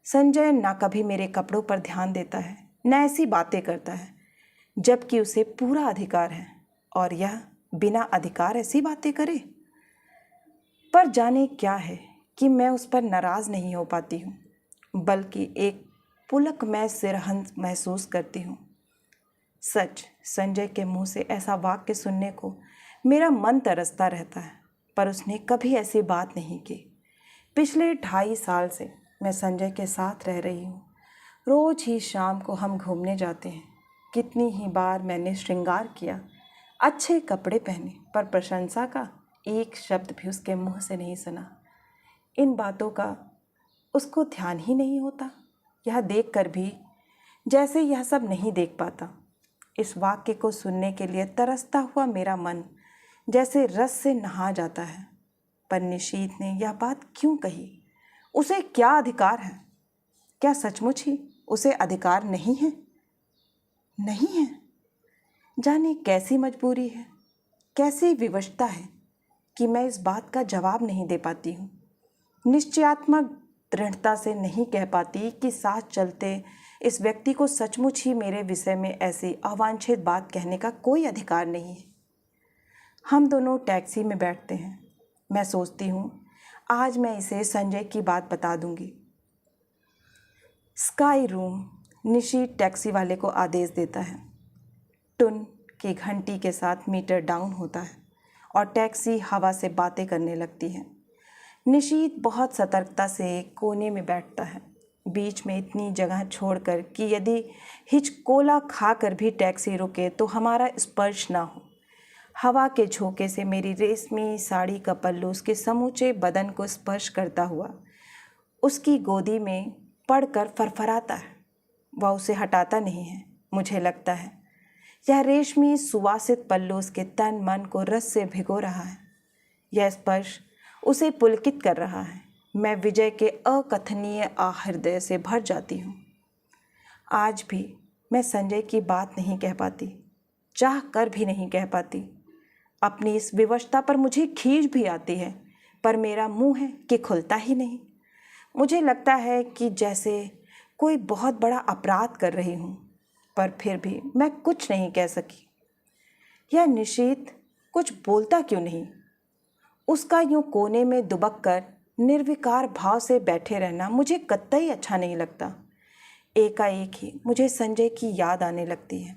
संजय ना कभी मेरे कपड़ों पर ध्यान देता है, न ऐसी बातें करता है, जबकि उसे पूरा अधिकार है, और यह बिना अधिकार ऐसी बातें करे। पर जाने क्या है कि मैं उस पर नाराज़ नहीं हो पाती हूँ, बल्कि एक पुलक में सिरहन महसूस करती हूँ। सच, संजय के मुंह से ऐसा वाक्य सुनने को मेरा मन तरसता रहता है, पर उसने कभी ऐसी बात नहीं की। पिछले 2.5 साल से मैं संजय के साथ रह रही हूँ। रोज़ ही शाम को हम घूमने जाते हैं। कितनी ही बार मैंने श्रृंगार किया, अच्छे कपड़े पहने, पर प्रशंसा का एक शब्द भी उसके मुंह से नहीं सुना। इन बातों का उसको ध्यान ही नहीं होता। यह देखकर भी जैसे यह सब नहीं देख पाता। इस वाक्य को सुनने के लिए तरसता हुआ मेरा मन जैसे रस से नहा जाता है। पर निशीथ ने यह बात क्यों कही? उसे क्या अधिकार है? क्या सचमुच ही उसे अधिकार नहीं है? नहीं है। जाने कैसी मजबूरी है, कैसी विवशता है कि मैं इस बात का जवाब नहीं दे पाती हूँ। निश्चयात्मक दृढ़ता से नहीं कह पाती कि साथ चलते इस व्यक्ति को सचमुच ही मेरे विषय में ऐसी अवांछित बात कहने का कोई अधिकार नहीं है। हम दोनों टैक्सी में बैठते हैं। मैं सोचती हूँ आज मैं इसे संजय की बात बता दूंगी। Sky room. निशीथ टैक्सी वाले को आदेश देता है। टुन की घंटी के साथ मीटर डाउन होता है और टैक्सी हवा से बातें करने लगती है। निशीथ बहुत सतर्कता से एक कोने में बैठता है, बीच में इतनी जगह छोड़कर कि यदि हिचकोला खाकर भी टैक्सी रुके तो हमारा स्पर्श ना हो। हवा के झोंके से मेरी रेशमी साड़ी का पल्लू उसके समूचे बदन को स्पर्श करता हुआ उसकी गोदी में पड़कर फरफराता है। वह उसे हटाता नहीं है। मुझे लगता है यह रेशमी सुवासित पल्लू उसके तन मन को रस से भिगो रहा है। यह स्पर्श उसे पुलकित कर रहा है। मैं विजय के अकथनीय आहृदय से भर जाती हूँ। आज भी मैं संजय की बात नहीं कह पाती, चाह कर भी नहीं कह पाती। अपनी इस विवशता पर मुझे खीज भी आती है, पर मेरा मुंह है कि खुलता ही नहीं। मुझे लगता है कि जैसे कोई बहुत बड़ा अपराध कर रही हूँ, पर फिर भी मैं कुछ नहीं कह सकी। यह निशीथ कुछ बोलता क्यों नहीं? उसका यूं कोने में दुबक कर निर्विकार भाव से बैठे रहना मुझे कतई अच्छा नहीं लगता। एकाएक ही मुझे संजय की याद आने लगती है।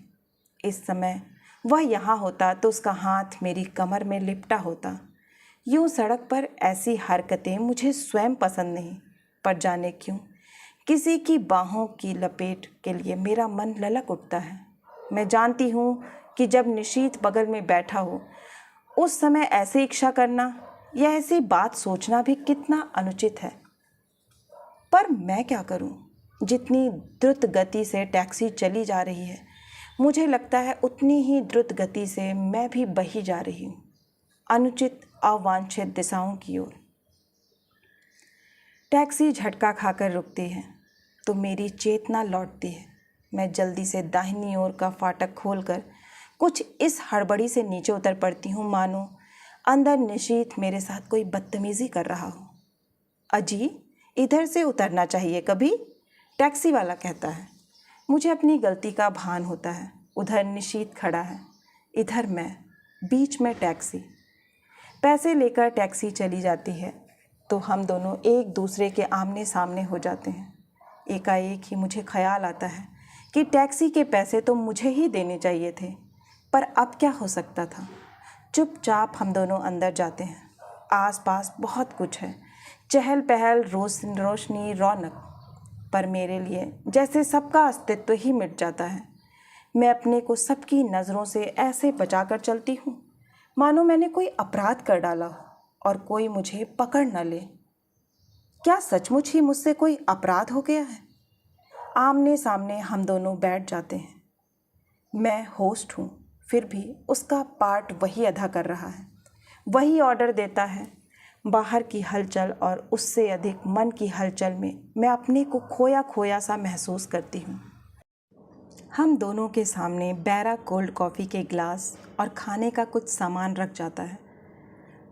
इस समय वह यहाँ होता तो उसका हाथ मेरी कमर में लिपटा होता। यूं सड़क पर ऐसी हरकतें मुझे स्वयं पसंद नहीं, पर जाने क्यों किसी की बाहों की लपेट के लिए मेरा मन ललक उठता है। मैं जानती हूँ कि जब निशीथ बगल में बैठा हो उस समय ऐसी इच्छा करना या ऐसी बात सोचना भी कितना अनुचित है। पर मैं क्या करूँ? जितनी द्रुत गति से टैक्सी चली जा रही है, मुझे लगता है उतनी ही द्रुत गति से मैं भी बही जा रही हूँ, अनुचित अवांछित दिशाओं की ओर। टैक्सी झटका खाकर रुकती है तो मेरी चेतना लौटती है। मैं जल्दी से दाहिनी ओर का फाटक खोलकर कुछ इस हड़बड़ी से नीचे उतर पड़ती हूँ मानो अंदर निशीथ मेरे साथ कोई बदतमीज़ी कर रहा हो। अजी, इधर से उतरना चाहिए कभी, टैक्सी वाला कहता है। मुझे अपनी गलती का भान होता है। उधर निशीथ खड़ा है, इधर मैं, बीच में टैक्सी। पैसे लेकर टैक्सी चली जाती है तो हम दोनों एक दूसरे के आमने सामने हो जाते हैं। एकाएक ही मुझे ख्याल आता है कि टैक्सी के पैसे तो मुझे ही देने चाहिए थे, पर अब क्या हो सकता था। चुपचाप हम दोनों अंदर जाते हैं। आसपास बहुत कुछ है, चहल पहल, रोशनी, रौनक, पर मेरे लिए जैसे सबका अस्तित्व ही मिट जाता है। मैं अपने को सबकी नज़रों से ऐसे बचाकर चलती हूँ मानो मैंने कोई अपराध कर डाला हो और कोई मुझे पकड़ न ले। क्या सचमुच ही मुझसे कोई अपराध हो गया है? आमने सामने हम दोनों बैठ जाते हैं। मैं होस्ट हूँ, फिर भी उसका पार्ट वही अदा कर रहा है, वही ऑर्डर देता है। बाहर की हलचल और उससे अधिक मन की हलचल में मैं अपने को खोया खोया सा महसूस करती हूँ। हम दोनों के सामने बैरा कोल्ड कॉफ़ी के गिलास और खाने का कुछ सामान रख जाता है।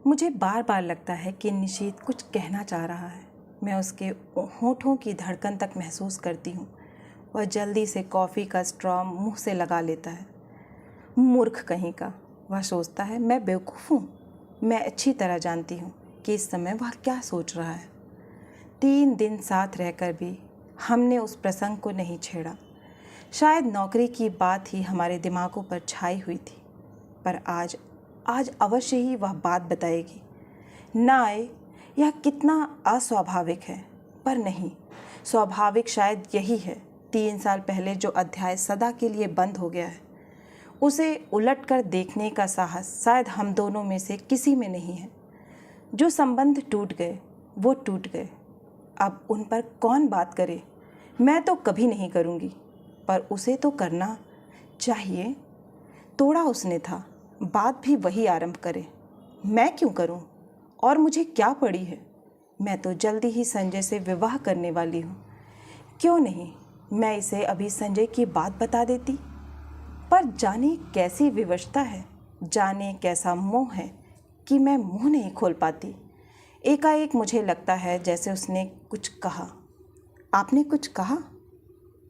मुझे बार बार लगता है कि निशीथ कुछ कहना चाह रहा है। मैं उसके होठों की धड़कन तक महसूस करती हूँ। वह जल्दी से कॉफ़ी का स्ट्रॉ मुंह से लगा लेता है। मूर्ख कहीं का, वह सोचता है मैं बेवकूफ़ हूँ। मैं अच्छी तरह जानती हूँ कि इस समय वह क्या सोच रहा है। 3 दिन साथ रहकर भी हमने उस प्रसंग को नहीं छेड़ा। शायद नौकरी की बात ही हमारे दिमागों पर छाई हुई थी, पर आज अवश्य ही वह बात बताएगी। ना आए, यह कितना अस्वाभाविक है, पर नहीं, स्वाभाविक शायद यही है। 3 साल पहले जो अध्याय सदा के लिए बंद हो गया है, उसे उलटकर देखने का साहस शायद हम दोनों में से किसी में नहीं है। जो संबंध टूट गए वो टूट गए, अब उन पर कौन बात करे। मैं तो कभी नहीं करूँगी, पर उसे तो करना चाहिए। तोड़ा उसने था, बात भी वही आरंभ करे। मैं क्यों करूं? और मुझे क्या पड़ी है? मैं तो जल्दी ही संजय से विवाह करने वाली हूँ। क्यों नहीं, मैं इसे अभी संजय की बात बता देती। पर जाने कैसी विवशता है, जाने कैसा मोह है कि मैं मुंह नहीं खोल पाती। एकाएक मुझे लगता है जैसे उसने कुछ कहा। आपने कुछ कहा?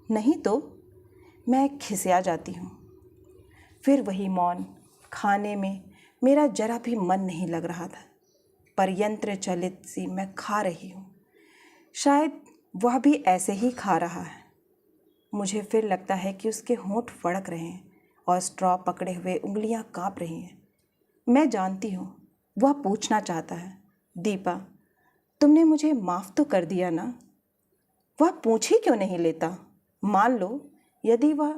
नहीं तो मैं खिसिया जाती हूँ। फिर वही मौन। खाने में मेरा जरा भी मन नहीं लग रहा था, पर यंत्र चलित सी मैं खा रही हूँ। शायद वह भी ऐसे ही खा रहा है। मुझे फिर लगता है कि उसके होंठ फड़क रहे हैं और स्ट्रॉ पकड़े हुए उंगलियां काँप रही हैं। मैं जानती हूँ वह पूछना चाहता है, दीपा तुमने मुझे माफ़ तो कर दिया ना? वह पूछ ही क्यों नहीं लेता? मान लो यदि वह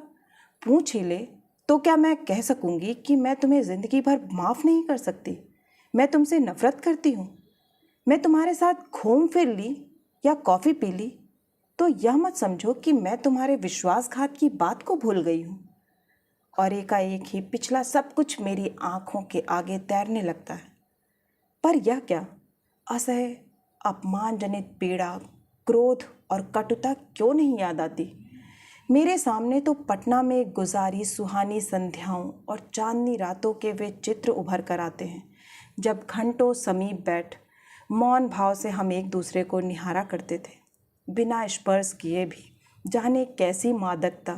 पूछ ही ले तो क्या मैं कह सकूंगी कि मैं तुम्हें ज़िंदगी भर माफ़ नहीं कर सकती? मैं तुमसे नफ़रत करती हूँ। मैं तुम्हारे साथ घूम फिर ली या कॉफ़ी पी ली तो यह मत समझो कि मैं तुम्हारे विश्वासघात की बात को भूल गई हूँ। और एकाएक ही पिछला सब कुछ मेरी आँखों के आगे तैरने लगता है। पर यह क्या असह्य अपमानजनित पीड़ा, क्रोध और कटुता क्यों नहीं याद आती? मेरे सामने तो पटना में गुजारी सुहानी संध्याओं और चांदनी रातों के वे चित्र उभर कर आते हैं, जब घंटों समीप बैठ मौन भाव से हम एक दूसरे को निहारा करते थे, बिना स्पर्श किए भी। जाने कैसी मादकता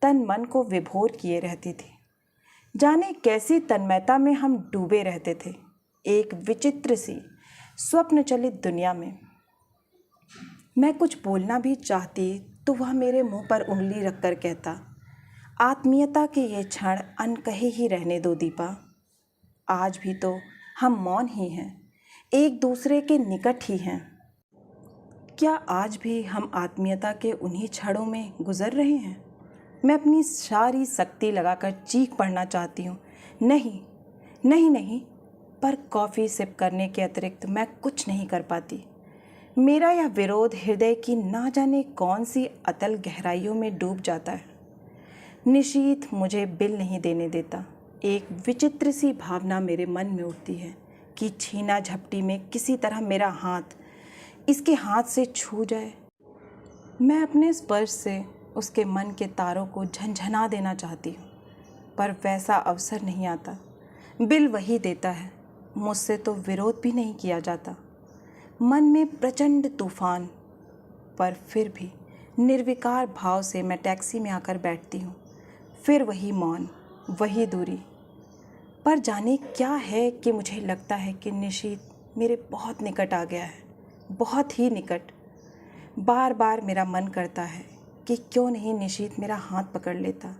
तन मन को विभोर किए रहती थी, जाने कैसी तन्मयता में हम डूबे रहते थे, एक विचित्र सी स्वप्न चलित दुनिया में। मैं कुछ बोलना भी चाहती तो वह मेरे मुंह पर उंगली रखकर कहता, आत्मीयता के ये क्षण अनकहे ही रहने दो दीपा। आज भी तो हम मौन ही हैं, एक दूसरे के निकट ही हैं। क्या आज भी हम आत्मीयता के उन्हीं क्षणों में गुजर रहे हैं? मैं अपनी सारी शक्ति लगाकर चीख पड़ना चाहती हूँ, नहीं नहीं नहीं, पर कॉफ़ी सिप करने के अतिरिक्त मैं कुछ नहीं कर पाती। मेरा यह विरोध हृदय की ना जाने कौन सी अतल गहराइयों में डूब जाता है। निशीथ मुझे बिल नहीं देने देता। एक विचित्र सी भावना मेरे मन में उठती है कि छीना झपटी में किसी तरह मेरा हाथ इसके हाथ से छू जाए। मैं अपने स्पर्श से उसके मन के तारों को झंझना देना चाहती हूँ, पर वैसा अवसर नहीं आता। बिल वही देता है, मुझसे तो विरोध भी नहीं किया जाता। मन में प्रचंड तूफान, पर फिर भी निर्विकार भाव से मैं टैक्सी में आकर बैठती हूँ। फिर वही मौन, वही दूरी। पर जाने क्या है कि मुझे लगता है कि निशीथ मेरे बहुत निकट आ गया है, बहुत ही निकट। बार बार मेरा मन करता है कि क्यों नहीं निशीथ मेरा हाथ पकड़ लेता,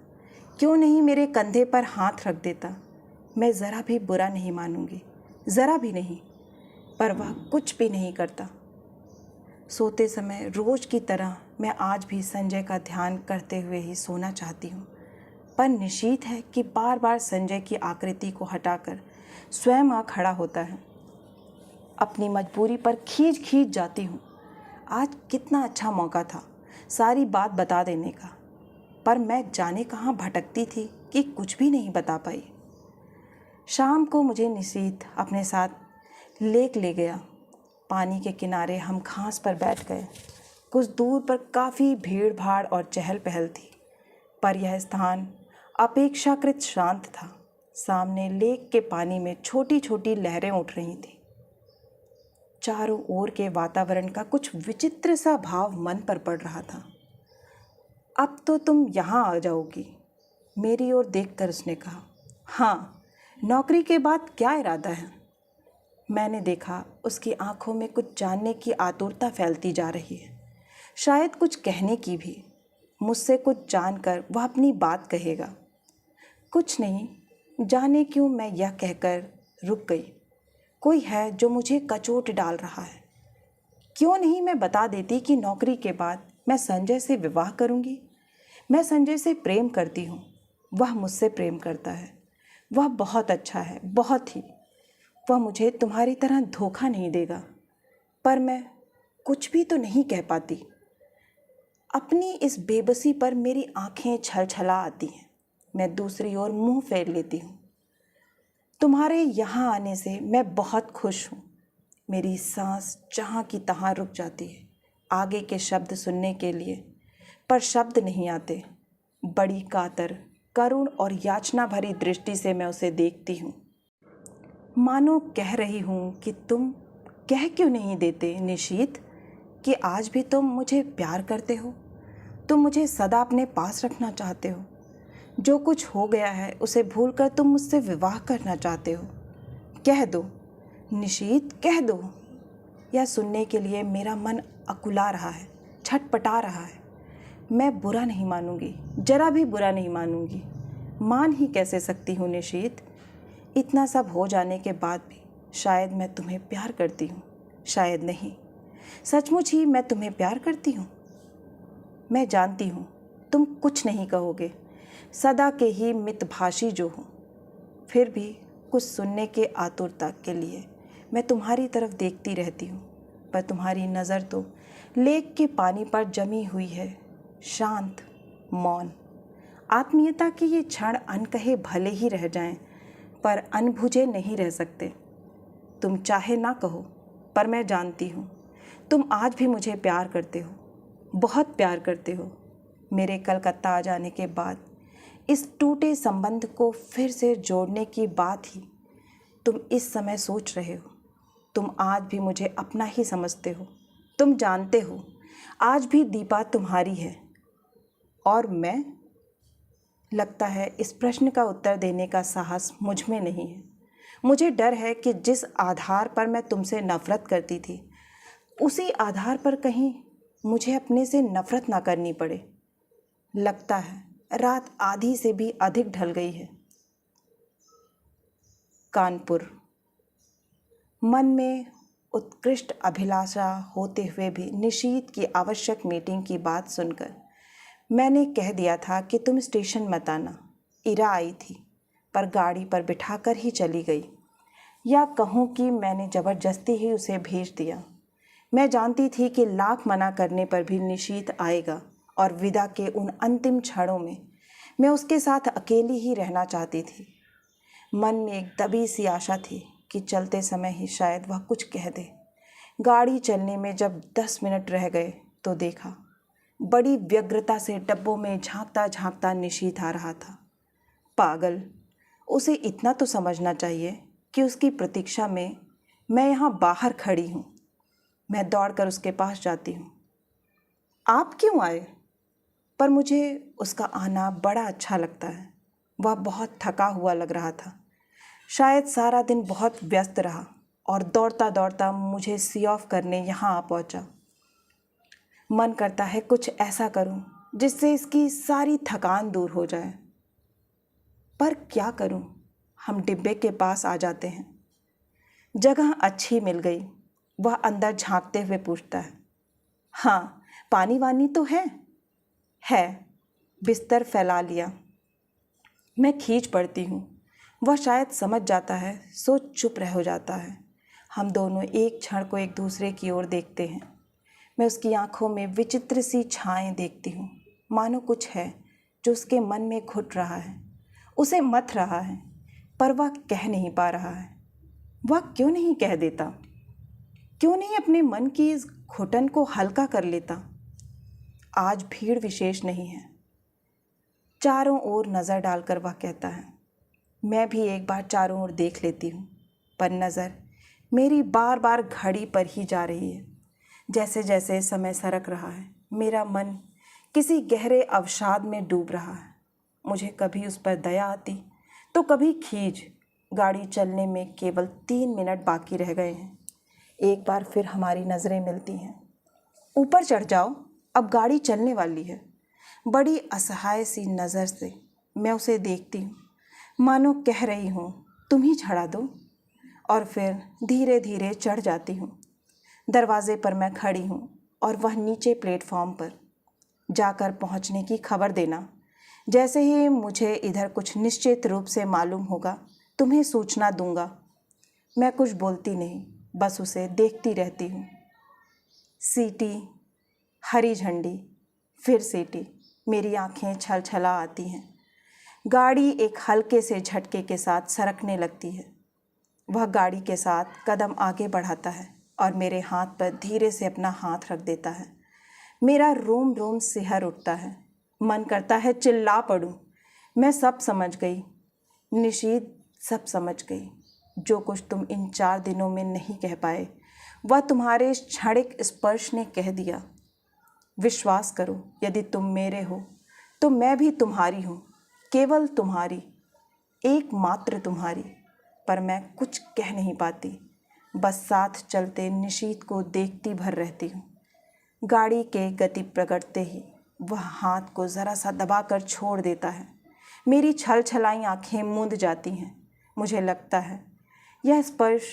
क्यों नहीं मेरे कंधे पर हाथ रख देता। मैं ज़रा भी बुरा नहीं मानूंगी, ज़रा भी नहीं, पर वह कुछ भी नहीं करता। सोते समय रोज़ की तरह मैं आज भी संजय का ध्यान करते हुए ही सोना चाहती हूँ, पर निशीथ है कि बार बार संजय की आकृति को हटाकर स्वयं आ खड़ा होता है। अपनी मजबूरी पर खींच खींच जाती हूँ। आज कितना अच्छा मौका था सारी बात बता देने का, पर मैं जाने कहाँ भटकती थी कि कुछ भी नहीं बता पाई। शाम को मुझे निशीथ अपने साथ लेक ले गया। पानी के किनारे हम घास पर बैठ गए। कुछ दूर पर काफ़ी भीड़ भाड़ और चहल पहल थी, पर यह स्थान अपेक्षाकृत शांत था। सामने लेक के पानी में छोटी छोटी लहरें उठ रही थीं। चारों ओर के वातावरण का कुछ विचित्र सा भाव मन पर पड़ रहा था। अब तो तुम यहाँ आ जाओगी, मेरी ओर देखकर उसने कहा। हाँ, नौकरी के बाद क्या इरादा है? मैंने देखा उसकी आंखों में कुछ जानने की आतुरता फैलती जा रही है, शायद कुछ कहने की भी। मुझसे कुछ जानकर वह अपनी बात कहेगा। कुछ नहीं, जाने क्यों मैं यह कहकर रुक गई। कोई है जो मुझे कचोट डाल रहा है। क्यों नहीं मैं बता देती कि नौकरी के बाद मैं संजय से विवाह करूंगी। मैं संजय से प्रेम करती हूँ। वह मुझसे प्रेम करता है। वह बहुत अच्छा है, बहुत ही। वह मुझे तुम्हारी तरह धोखा नहीं देगा। पर मैं कुछ भी तो नहीं कह पाती। अपनी इस बेबसी पर मेरी आंखें छलछला आती हैं। मैं दूसरी ओर मुंह फेर लेती हूँ। तुम्हारे यहाँ आने से मैं बहुत खुश हूँ। मेरी सांस जहाँ की तहाँ रुक जाती है आगे के शब्द सुनने के लिए, पर शब्द नहीं आते। बड़ी कातर, करुण और याचना भरी दृष्टि से मैं उसे देखती हूँ, मानो कह रही हूँ कि तुम कह क्यों नहीं देते निशीथ कि आज भी तुम मुझे प्यार करते हो। तुम मुझे सदा अपने पास रखना चाहते हो। जो कुछ हो गया है उसे भूलकर तुम मुझसे विवाह करना चाहते हो। कह दो निशीथ, कह दो। यह सुनने के लिए मेरा मन अकुला रहा है, छटपटा रहा है। मैं बुरा नहीं मानूंगी, जरा भी बुरा नहीं मानूंगी। मान ही कैसे सकती हूँ निशीथ। इतना सब हो जाने के बाद भी शायद मैं तुम्हें प्यार करती हूँ, शायद नहीं, सचमुच ही मैं तुम्हें प्यार करती हूँ। मैं जानती हूँ तुम कुछ नहीं कहोगे, सदा के ही मितभाषी जो हो। फिर भी कुछ सुनने के आतुरता के लिए मैं तुम्हारी तरफ देखती रहती हूँ, पर तुम्हारी नज़र तो लेक के पानी पर जमी हुई है, शांत, मौन। आत्मीयता के ये क्षण अनकहे भले ही रह जाएं, पर अनबुझे नहीं रह सकते। तुम चाहे ना कहो, पर मैं जानती हूँ तुम आज भी मुझे प्यार करते हो, बहुत प्यार करते हो। मेरे कलकत्ता आ जाने के बाद इस टूटे संबंध को फिर से जोड़ने की बात ही तुम इस समय सोच रहे हो। तुम आज भी मुझे अपना ही समझते हो। तुम जानते हो आज भी दीपा तुम्हारी है और मैं। लगता है इस प्रश्न का उत्तर देने का साहस मुझ में नहीं है। मुझे डर है कि जिस आधार पर मैं तुमसे नफ़रत करती थी, उसी आधार पर कहीं मुझे अपने से नफ़रत ना करनी पड़े। लगता है रात आधी से भी अधिक ढल गई है। कानपुर। मन में उत्कृष्ट अभिलाषा होते हुए भी निशीथ की आवश्यक मीटिंग की बात सुनकर मैंने कह दिया था कि तुम स्टेशन मत आना। इरा आई थी, पर गाड़ी पर बिठाकर ही चली गई, या कहूँ कि मैंने ज़बरदस्ती ही उसे भेज दिया। मैं जानती थी कि लाख मना करने पर भी निशीथ आएगा और विदा के उन अंतिम क्षणों में मैं उसके साथ अकेली ही रहना चाहती थी। मन में एक दबी सी आशा थी कि चलते समय ही शायद वह कुछ कह दे। गाड़ी चलने में जब 10 मिनट रह गए तो देखा, बड़ी व्यग्रता से डब्बों में झांकता झांकता निशीथ आ रहा था। पागल, उसे इतना तो समझना चाहिए कि उसकी प्रतीक्षा में मैं यहाँ बाहर खड़ी हूँ। मैं दौड़कर उसके पास जाती हूँ। आप क्यों आए? पर मुझे उसका आना बड़ा अच्छा लगता है। वह बहुत थका हुआ लग रहा था, शायद सारा दिन बहुत व्यस्त रहा और दौड़ता दौड़ता मुझे सी ऑफ करने यहाँ आ पहुँचा। मन करता है कुछ ऐसा करूं जिससे इसकी सारी थकान दूर हो जाए, पर क्या करूं? हम डिब्बे के पास आ जाते हैं। जगह अच्छी मिल गई। वह अंदर झांकते हुए पूछता है, हाँ, पानी वानी तो है? है। बिस्तर फैला लिया। मैं खींच पड़ती हूँ। वह शायद समझ जाता है, सो चुप रह हो जाता है। हम दोनों एक क्षण को एक दूसरे की ओर देखते हैं। मैं उसकी आंखों में विचित्र सी छाएं देखती हूँ, मानो कुछ है जो उसके मन में घुट रहा है, उसे मथ रहा है, पर वह कह नहीं पा रहा है। वह क्यों नहीं कह देता? क्यों नहीं अपने मन की इस घुटन को हल्का कर लेता? आज भीड़ विशेष नहीं है। चारों ओर नज़र डालकर वह कहता है। मैं भी एक बार चारों ओर देख लेती हूँ, पर नज़र मेरी बार बार घड़ी पर ही जा रही है। जैसे जैसे समय सरक रहा है, मेरा मन किसी गहरे अवसाद में डूब रहा है। मुझे कभी उस पर दया आती तो कभी खीज। गाड़ी चलने में केवल 3 मिनट बाकी रह गए हैं। एक बार फिर हमारी नज़रें मिलती हैं। ऊपर चढ़ जाओ, अब गाड़ी चलने वाली है। बड़ी असहाय सी नज़र से मैं उसे देखती हूँ, मानो कह रही हूँ तुम ही चढ़ा दो, और फिर धीरे धीरे चढ़ जाती हूँ। दरवाजे पर मैं खड़ी हूँ और वह नीचे प्लेटफॉर्म पर। जाकर पहुँचने की खबर देना, जैसे ही मुझे इधर कुछ निश्चित रूप से मालूम होगा तुम्हें सूचना दूंगा। मैं कुछ बोलती नहीं, बस उसे देखती रहती हूँ। सीटी, हरी झंडी, फिर सीटी। मेरी आंखें छलछला आती हैं। गाड़ी एक हल्के से झटके के साथ सरकने लगती है। वह गाड़ी के साथ कदम आगे बढ़ाता है और मेरे हाथ पर धीरे से अपना हाथ रख देता है। मेरा रोम रोम सिहर उठता है। मन करता है चिल्ला पड़ूं। मैं सब समझ गई निशीद, सब समझ गई। जो कुछ तुम इन 4 दिनों में नहीं कह पाए वह तुम्हारे इस क्षणिक स्पर्श ने कह दिया। विश्वास करो, यदि तुम मेरे हो तो मैं भी तुम्हारी हूँ, केवल तुम्हारी, एकमात्र तुम्हारी। पर मैं कुछ कह नहीं पाती, बस साथ चलते निशीत को देखती भर रहती हूँ। गाड़ी के गति प्रगटते ही वह हाथ को ज़रा सा दबाकर छोड़ देता है। मेरी छल छलाई आँखें मूंद जाती हैं। मुझे लगता है यह स्पर्श,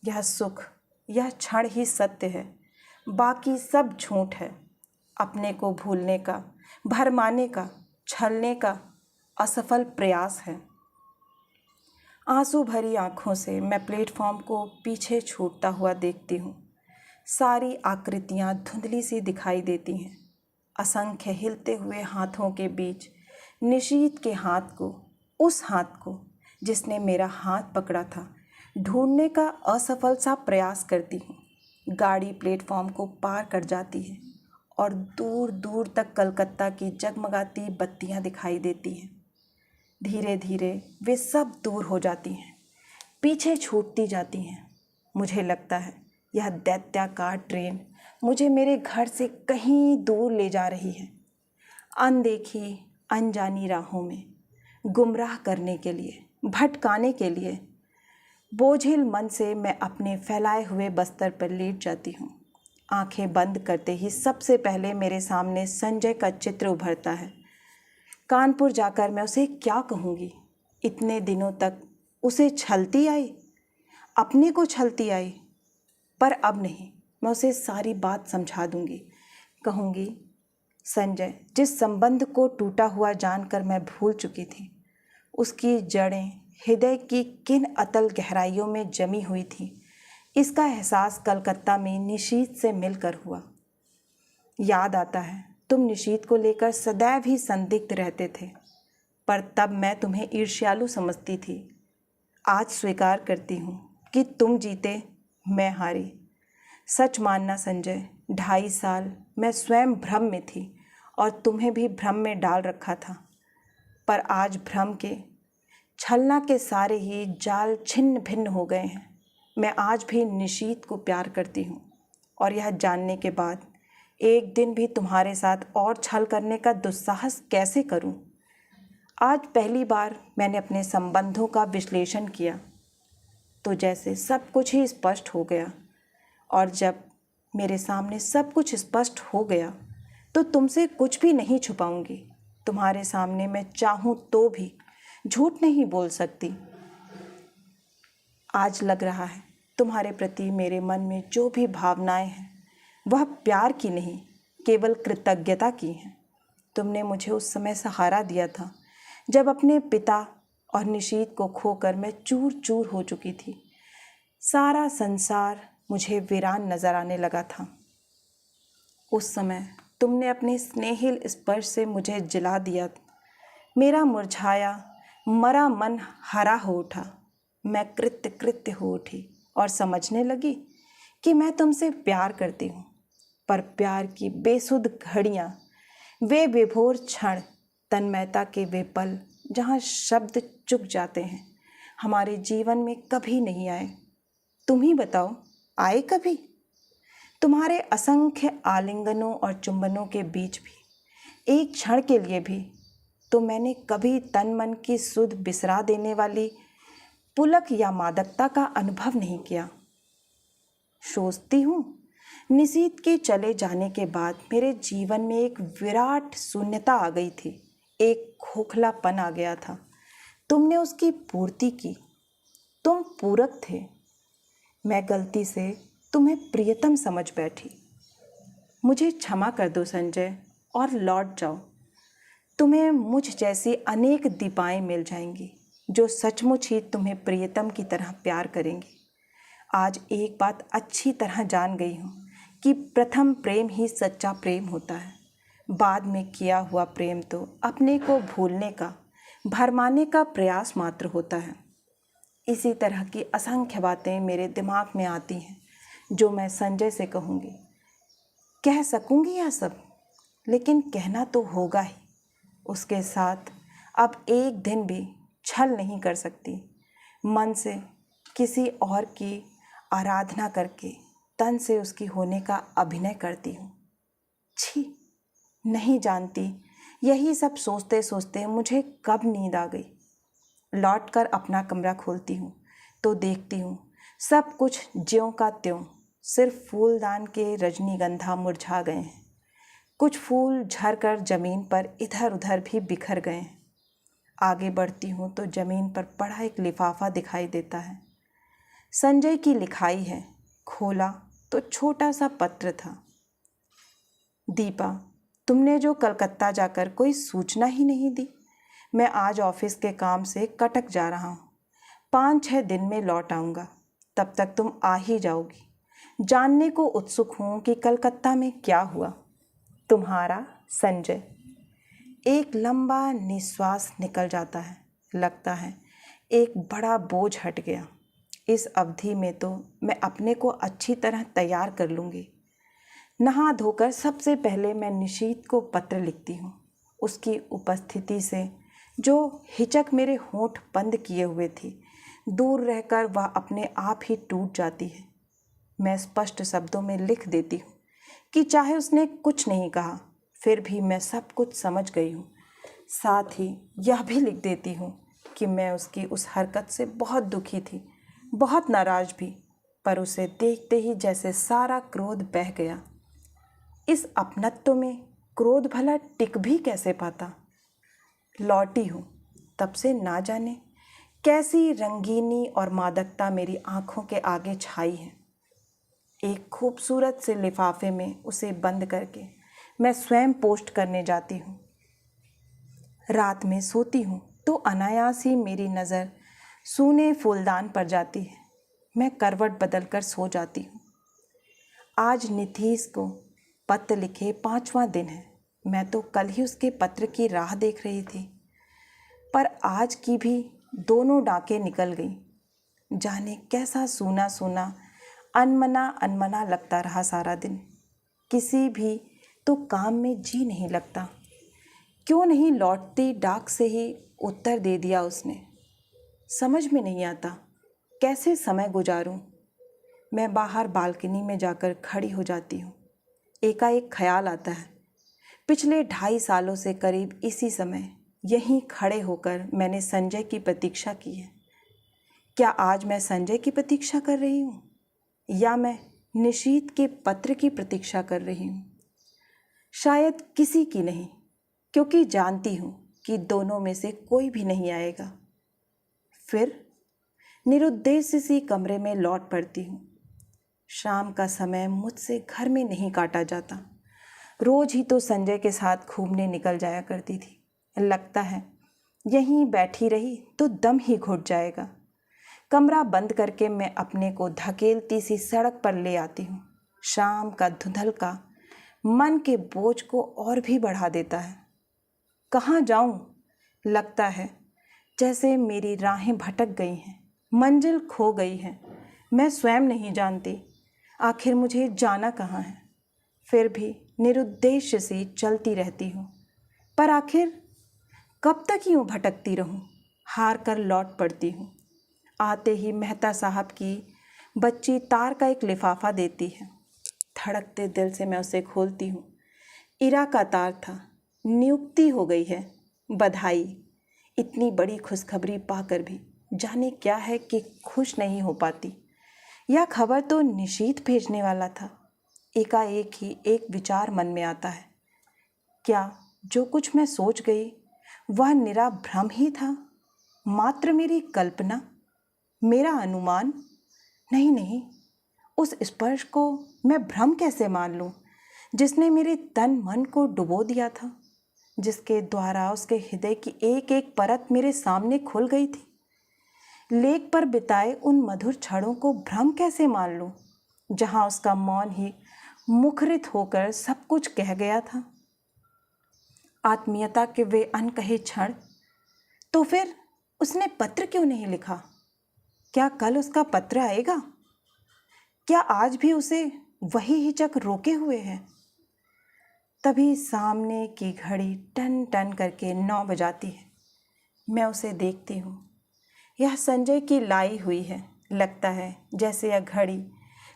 यह सुख, यह क्षण ही सत्य है, बाकी सब झूठ है। अपने को भूलने का, भरमाने का, छलने का असफल प्रयास है। आंसू भरी आँखों से मैं प्लेटफॉर्म को पीछे छूटता हुआ देखती हूँ। सारी आकृतियाँ धुंधली सी दिखाई देती हैं। असंख्य हिलते हुए हाथों के बीच निशीत के हाथ को, उस हाथ को जिसने मेरा हाथ पकड़ा था, ढूंढने का असफल सा प्रयास करती हूँ। गाड़ी प्लेटफॉर्म को पार कर जाती है और दूर दूर तक कलकत्ता की जगमगाती बत्तियाँ दिखाई देती हैं। धीरे धीरे वे सब दूर हो जाती हैं, पीछे छूटती जाती हैं। मुझे लगता है यह दैत्याकार ट्रेन मुझे मेरे घर से कहीं दूर ले जा रही है, अनदेखी अनजानी राहों में, गुमराह करने के लिए, भटकाने के लिए। बोझिल मन से मैं अपने फैलाए हुए बस्तर पर लेट जाती हूँ। आंखें बंद करते ही सबसे पहले मेरे सामने संजय का चित्र उभरता है। कानपुर जाकर मैं उसे क्या कहूँगी? इतने दिनों तक उसे छलती आई, अपने को छलती आई, पर अब नहीं, मैं उसे सारी बात समझा दूँगी। कहूँगी, संजय, जिस संबंध को टूटा हुआ जानकर मैं भूल चुकी थी, उसकी जड़ें हृदय की किन अतल गहराइयों में जमी हुई थी, इसका एहसास कलकत्ता में निशीत से मिलकर हुआ। याद आता है तुम निशीत को लेकर सदैव ही संदिग्ध रहते थे, पर तब मैं तुम्हें ईर्ष्यालु समझती थी। आज स्वीकार करती हूँ कि तुम जीते, मैं हारी। सच मानना संजय, 2.5 साल मैं स्वयं भ्रम में थी और तुम्हें भी भ्रम में डाल रखा था। पर आज भ्रम के, छलना के सारे ही जाल छिन्न भिन्न हो गए हैं। मैं आज भी निशीत को प्यार करती हूँ और यह जानने के बाद एक दिन भी तुम्हारे साथ और छल करने का दुस्साहस कैसे करूँ। आज पहली बार मैंने अपने संबंधों का विश्लेषण किया तो जैसे सब कुछ ही स्पष्ट हो गया, और जब मेरे सामने सब कुछ स्पष्ट हो गया तो तुमसे कुछ भी नहीं छुपाऊंगी। तुम्हारे सामने मैं चाहूँ तो भी झूठ नहीं बोल सकती। आज लग रहा है तुम्हारे प्रति मेरे मन में जो भी भावनाएं हैं वह प्यार की नहीं, केवल कृतज्ञता की हैं। तुमने मुझे उस समय सहारा दिया था जब अपने पिता और निशीत को खोकर मैं चूर चूर हो चुकी थी। सारा संसार मुझे वीरान नजर आने लगा था। उस समय तुमने अपने स्नेहिल स्पर्श से मुझे जिला दिया। मेरा मुरझाया मरा मन हरा हो उठा। मैं कृत्य कृत्य हो उठी और समझने लगी कि मैं तुमसे प्यार करती हूँ। पर प्यार की बेसुध घड़ियाँ, वे विभोर क्षण, तन्मयता के वे पल जहाँ शब्द चुप जाते हैं, हमारे जीवन में कभी नहीं आए। तुम ही बताओ, आए कभी? तुम्हारे असंख्य आलिंगनों और चुंबनों के बीच भी, एक क्षण के लिए भी, तो मैंने कभी तन मन की सुध बिसरा देने वाली पुलक या मादकता का अनुभव नहीं किया। सोचती हूँ, निशीत के चले जाने के बाद मेरे जीवन में एक विराट शून्यता आ गई थी, एक खोखलापन आ गया था। तुमने उसकी पूर्ति की, तुम पूरक थे। मैं गलती से तुम्हें प्रियतम समझ बैठी। मुझे क्षमा कर दो संजय और लौट जाओ। तुम्हें मुझ जैसी अनेक दीपाएं मिल जाएंगी जो सचमुच ही तुम्हें प्रियतम की तरह प्यार करेंगी। आज एक बात अच्छी तरह जान गई हूँ कि प्रथम प्रेम ही सच्चा प्रेम होता है। बाद में किया हुआ प्रेम तो अपने को भूलने का, भरमाने का प्रयास मात्र होता है। इसी तरह की असंख्य बातें मेरे दिमाग में आती हैं जो मैं संजय से कहूँगी। कह सकूँगी यह सब, लेकिन कहना तो होगा ही। उसके साथ अब एक दिन भी छल नहीं कर सकती। मन से किसी और की आराधना करके तन से उसकी होने का अभिनय करती हूँ। छी, नहीं जानती यही सब सोचते सोचते मुझे कब नींद आ गई। लौटकर अपना कमरा खोलती हूँ तो देखती हूँ सब कुछ ज्यों का त्यों, सिर्फ फूलदान के रजनीगंधा मुरझा गए हैं। कुछ फूल झरकर जमीन पर इधर उधर भी बिखर गए हैं। आगे बढ़ती हूँ तो जमीन पर पड़ा एक लिफाफा दिखाई देता है। संजय की लिखाई है। खोला तो छोटा सा पत्र था। दीपा, तुमने जो कलकत्ता जाकर कोई सूचना ही नहीं दी। मैं आज ऑफिस के काम से कटक जा रहा हूँ। 5-6 दिन में लौट आऊँगा। तब तक तुम आ ही जाओगी। जानने को उत्सुक हूँ कि कलकत्ता में क्या हुआ। तुम्हारा संजय। एक लंबा निश्वास निकल जाता है। लगता है एक बड़ा बोझ हट गया। इस अवधि में तो मैं अपने को अच्छी तरह तैयार कर लूँगी। नहा धोकर सबसे पहले मैं निशीत को पत्र लिखती हूँ। उसकी उपस्थिति से जो हिचक मेरे होंठ बंद किए हुए थी, दूर रहकर वह अपने आप ही टूट जाती है। मैं स्पष्ट शब्दों में लिख देती हूँ कि चाहे उसने कुछ नहीं कहा, फिर भी मैं सब कुछ समझ गई हूँ। साथ ही यह भी लिख देती हूँ कि मैं उसकी उस हरकत से बहुत दुखी थी, बहुत नाराज़ भी, पर उसे देखते ही जैसे सारा क्रोध बह गया। इस अपनत्व में क्रोध भला टिक भी कैसे पाता। लौटी हूँ तब से ना जाने कैसी रंगीनी और मादकता मेरी आँखों के आगे छाई है। एक खूबसूरत से लिफाफे में उसे बंद करके मैं स्वयं पोस्ट करने जाती हूँ। रात में सोती हूँ तो अनायास ही मेरी नज़र सूने फूलदान पर जाती है। मैं करवट बदल कर सो जाती हूँ। आज निधीश को पत्र लिखे 5वां दिन है। मैं तो कल ही उसके पत्र की राह देख रही थी, पर आज की भी दोनों डाकें निकल गई। जाने कैसा सूना सूना, अनमना अनमना लगता रहा सारा दिन। किसी भी तो काम में जी नहीं लगता। क्यों नहीं लौटती डाक से ही उत्तर दे दिया उसने। समझ में नहीं आता कैसे समय गुजारूं। मैं बाहर बालकनी में जाकर खड़ी हो जाती हूँ। एकाएक ख्याल आता है, पिछले 2.5 सालों से करीब इसी समय यहीं खड़े होकर मैंने संजय की प्रतीक्षा की है। क्या आज मैं संजय की प्रतीक्षा कर रही हूँ या मैं निशीत के पत्र की प्रतीक्षा कर रही हूँ? शायद किसी की नहीं, क्योंकि जानती हूँ कि दोनों में से कोई भी नहीं आएगा। फिर निरुद्देश्य सी कमरे में लौट पड़ती हूँ। शाम का समय मुझसे घर में नहीं काटा जाता। रोज ही तो संजय के साथ घूमने निकल जाया करती थी। लगता है यहीं बैठी रही तो दम ही घुट जाएगा। कमरा बंद करके मैं अपने को धकेलती सी सड़क पर ले आती हूँ। शाम का धुंधलका मन के बोझ को और भी बढ़ा देता है। कहाँ जाऊँ? लगता है जैसे मेरी राहें भटक गई हैं, मंजिल खो गई है। मैं स्वयं नहीं जानती आखिर मुझे जाना कहाँ है। फिर भी निरुद्देश्य सी चलती रहती हूँ, पर आखिर कब तक यूँ भटकती रहूँ? हार कर लौट पड़ती हूँ। आते ही मेहता साहब की बच्ची तार का एक लिफाफा देती है। धड़कते दिल से मैं उसे खोलती हूँ। इरा का तार था। नियुक्ति हो गई है, बधाई। इतनी बड़ी खुशखबरी पाकर भी जाने क्या है कि खुश नहीं हो पाती। यह खबर तो निशीत भेजने वाला था। एकाएक ही एक विचार मन में आता है, क्या जो कुछ मैं सोच गई वह निरा भ्रम ही था? मात्र मेरी कल्पना, मेरा अनुमान? नहीं नहीं, उस स्पर्श को मैं भ्रम कैसे मान लूं जिसने मेरे तन मन को डुबो दिया था? जिसके द्वारा उसके हृदय की एक एक परत मेरे सामने खुल गई थी। लेक पर बिताए उन मधुर क्षणों को भ्रम कैसे मान लूं, जहां उसका मौन ही मुखरित होकर सब कुछ कह गया था। आत्मीयता के वे अनकहे क्षण। तो फिर उसने पत्र क्यों नहीं लिखा? क्या कल उसका पत्र आएगा? क्या आज भी उसे वही हिचक रोके हुए है? तभी सामने की घड़ी टन टन करके 9 बजाती है। मैं उसे देखती हूँ। यह संजय की लाई हुई है। लगता है जैसे यह घड़ी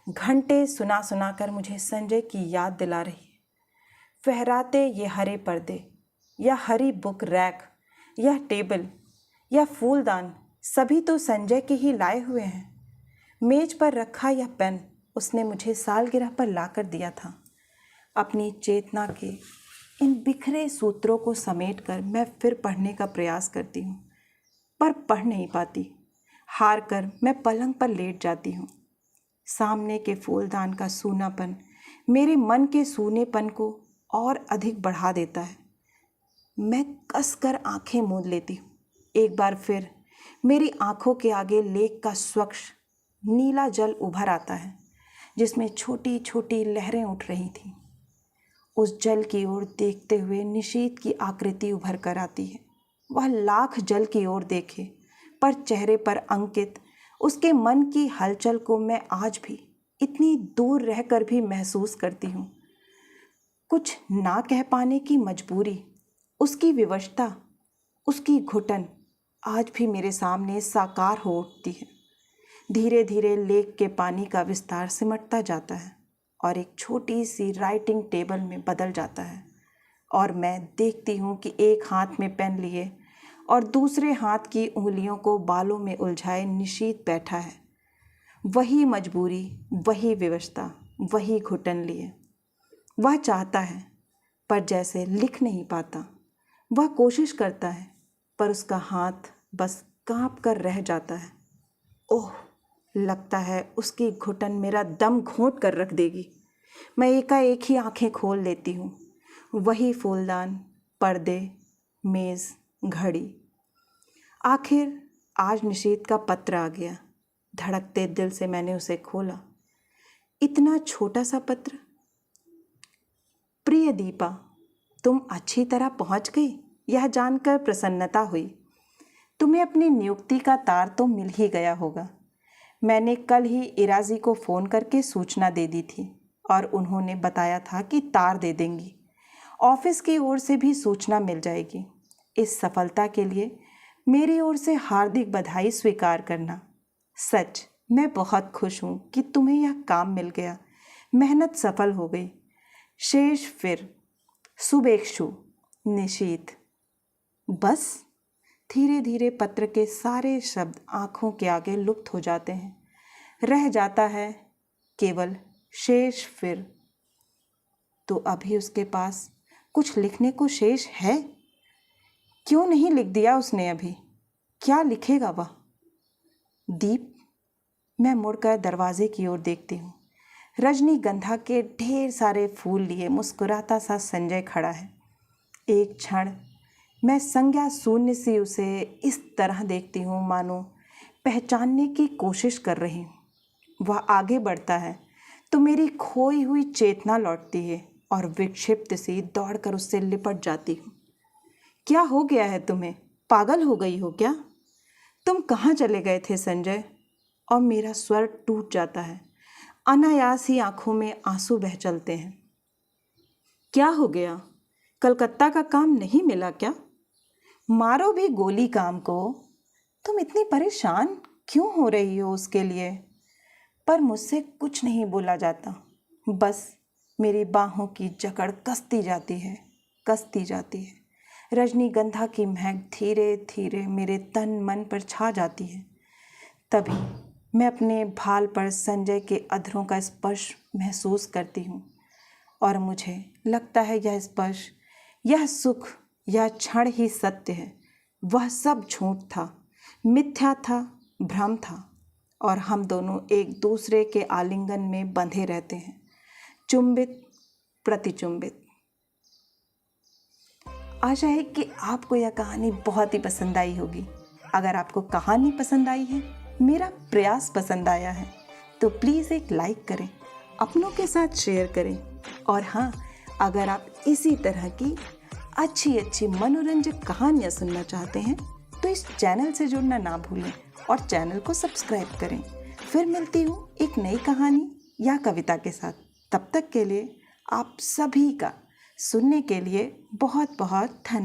घंटे सुना सुना कर मुझे संजय की याद दिला रही है। फहराते ये हरे पर्दे, या हरी बुक रैक, यह टेबल, यह फूलदान, सभी तो संजय के ही लाए हुए हैं। मेज पर रखा यह पेन उसने मुझे सालगिरह पर लाकर दिया था। अपनी चेतना के इन बिखरे सूत्रों को समेटकर मैं फिर पढ़ने का प्रयास करती हूँ, पर पढ़ नहीं पाती। हार कर मैं पलंग पर लेट जाती हूँ। सामने के फूलदान का सूनापन मेरे मन के सूनेपन को और अधिक बढ़ा देता है। मैं कसकर आंखें मूंद लेती हूँ। एक बार फिर मेरी आंखों के आगे लेक का स्वच्छ नीला जल उभर आता है, जिसमें छोटी छोटी लहरें उठ रही थीं। उस जल की ओर देखते हुए निशीथ की आकृति उभर कर आती है। वह लाख जल की ओर देखे, पर चेहरे पर अंकित उसके मन की हलचल को मैं आज भी इतनी दूर रहकर भी महसूस करती हूँ। कुछ ना कह पाने की मजबूरी, उसकी विवशता, उसकी घुटन आज भी मेरे सामने साकार हो उठती है। धीरे धीरे लेक के पानी का विस्तार सिमटता जाता है और एक छोटी सी राइटिंग टेबल में बदल जाता है, और मैं देखती हूँ कि एक हाथ में पेन लिए और दूसरे हाथ की उंगलियों को बालों में उलझाए निशीथ बैठा है। वही मजबूरी, वही विवशता, वही घुटन लिए। वह चाहता है, पर जैसे लिख नहीं पाता। वह कोशिश करता है, पर उसका हाथ बस कांप कर रह जाता है। ओह, लगता है उसकी घुटन मेरा दम घोंट कर रख देगी। मैं एकाएक ही आंखें खोल लेती हूँ। वही फूलदान, पर्दे, मेज़, घड़ी। आखिर आज निशीथ का पत्र आ गया। धड़कते दिल से मैंने उसे खोला। इतना छोटा सा पत्र। प्रिय दीपा, तुम अच्छी तरह पहुँच गई, यह जानकर प्रसन्नता हुई। तुम्हें अपनी नियुक्ति का तार तो मिल ही गया होगा। मैंने कल ही इराजी को फ़ोन करके सूचना दे दी थी और उन्होंने बताया था कि तार दे देंगी। ऑफिस की ओर से भी सूचना मिल जाएगी। इस सफलता के लिए मेरी ओर से हार्दिक बधाई स्वीकार करना। सच मैं बहुत खुश हूँ कि तुम्हें यह काम मिल गया। मेहनत सफल हो गई। शेष फिर शुभेच्छु, निशीथ। बस धीरे धीरे पत्र के सारे शब्द आँखों के आगे लुप्त हो जाते हैं। रह जाता है केवल शेष फिर। तो अभी उसके पास कुछ लिखने को शेष है? क्यों नहीं लिख दिया उसने अभी? क्या लिखेगा वह? दीप, मैं मुड़कर दरवाजे की ओर देखती हूँ। रजनीगंधा के ढेर सारे फूल लिए मुस्कुराता सा संजय खड़ा है। एक क्षण मैं संज्ञा शून्य सी उसे इस तरह देखती हूँ मानो पहचानने की कोशिश कर रही हूँ। वह आगे बढ़ता है तो मेरी खोई हुई चेतना लौटती है और विक्षिप्त सी दौड़कर उससे लिपट जाती हूँ। क्या हो गया है तुम्हें? पागल हो गई हो क्या? तुम कहाँ चले गए थे संजय? और मेरा स्वर टूट जाता है। अनायास ही आंखों में आंसू बह चलते हैं। क्या हो गया? कलकत्ता का काम नहीं मिला क्या? मारो भी गोली काम को। तुम इतनी परेशान क्यों हो रही हो उसके लिए? पर मुझसे कुछ नहीं बोला जाता। बस मेरी बाहों की जकड़ कसती जाती है, कसती जाती है। रजनीगंधा की महक धीरे धीरे मेरे तन मन पर छा जाती है। तभी मैं अपने भाल पर संजय के अधरों का स्पर्श महसूस करती हूँ और मुझे लगता है यह स्पर्श, यह सुख, यह क्षण ही सत्य है। वह सब झूठ था, मिथ्या था, भ्रम था, और हम दोनों एक दूसरे के आलिंगन में बंधे रहते हैं, चुंबित प्रतिचुंबित। आशा है कि आपको यह कहानी बहुत ही पसंद आई होगी। अगर आपको कहानी पसंद आई है, मेरा प्रयास पसंद आया है, तो प्लीज़ एक लाइक करें, अपनों के साथ शेयर करें। और हाँ, अगर आप इसी तरह की अच्छी अच्छी मनोरंजक कहानियाँ सुनना चाहते हैं तो इस चैनल से जुड़ना ना भूलें और चैनल को सब्सक्राइब करें। फिर मिलती हूँ एक नई कहानी या कविता के साथ। तब तक के लिए आप सभी का सुनने के लिए बहुत बहुत धन्यवाद।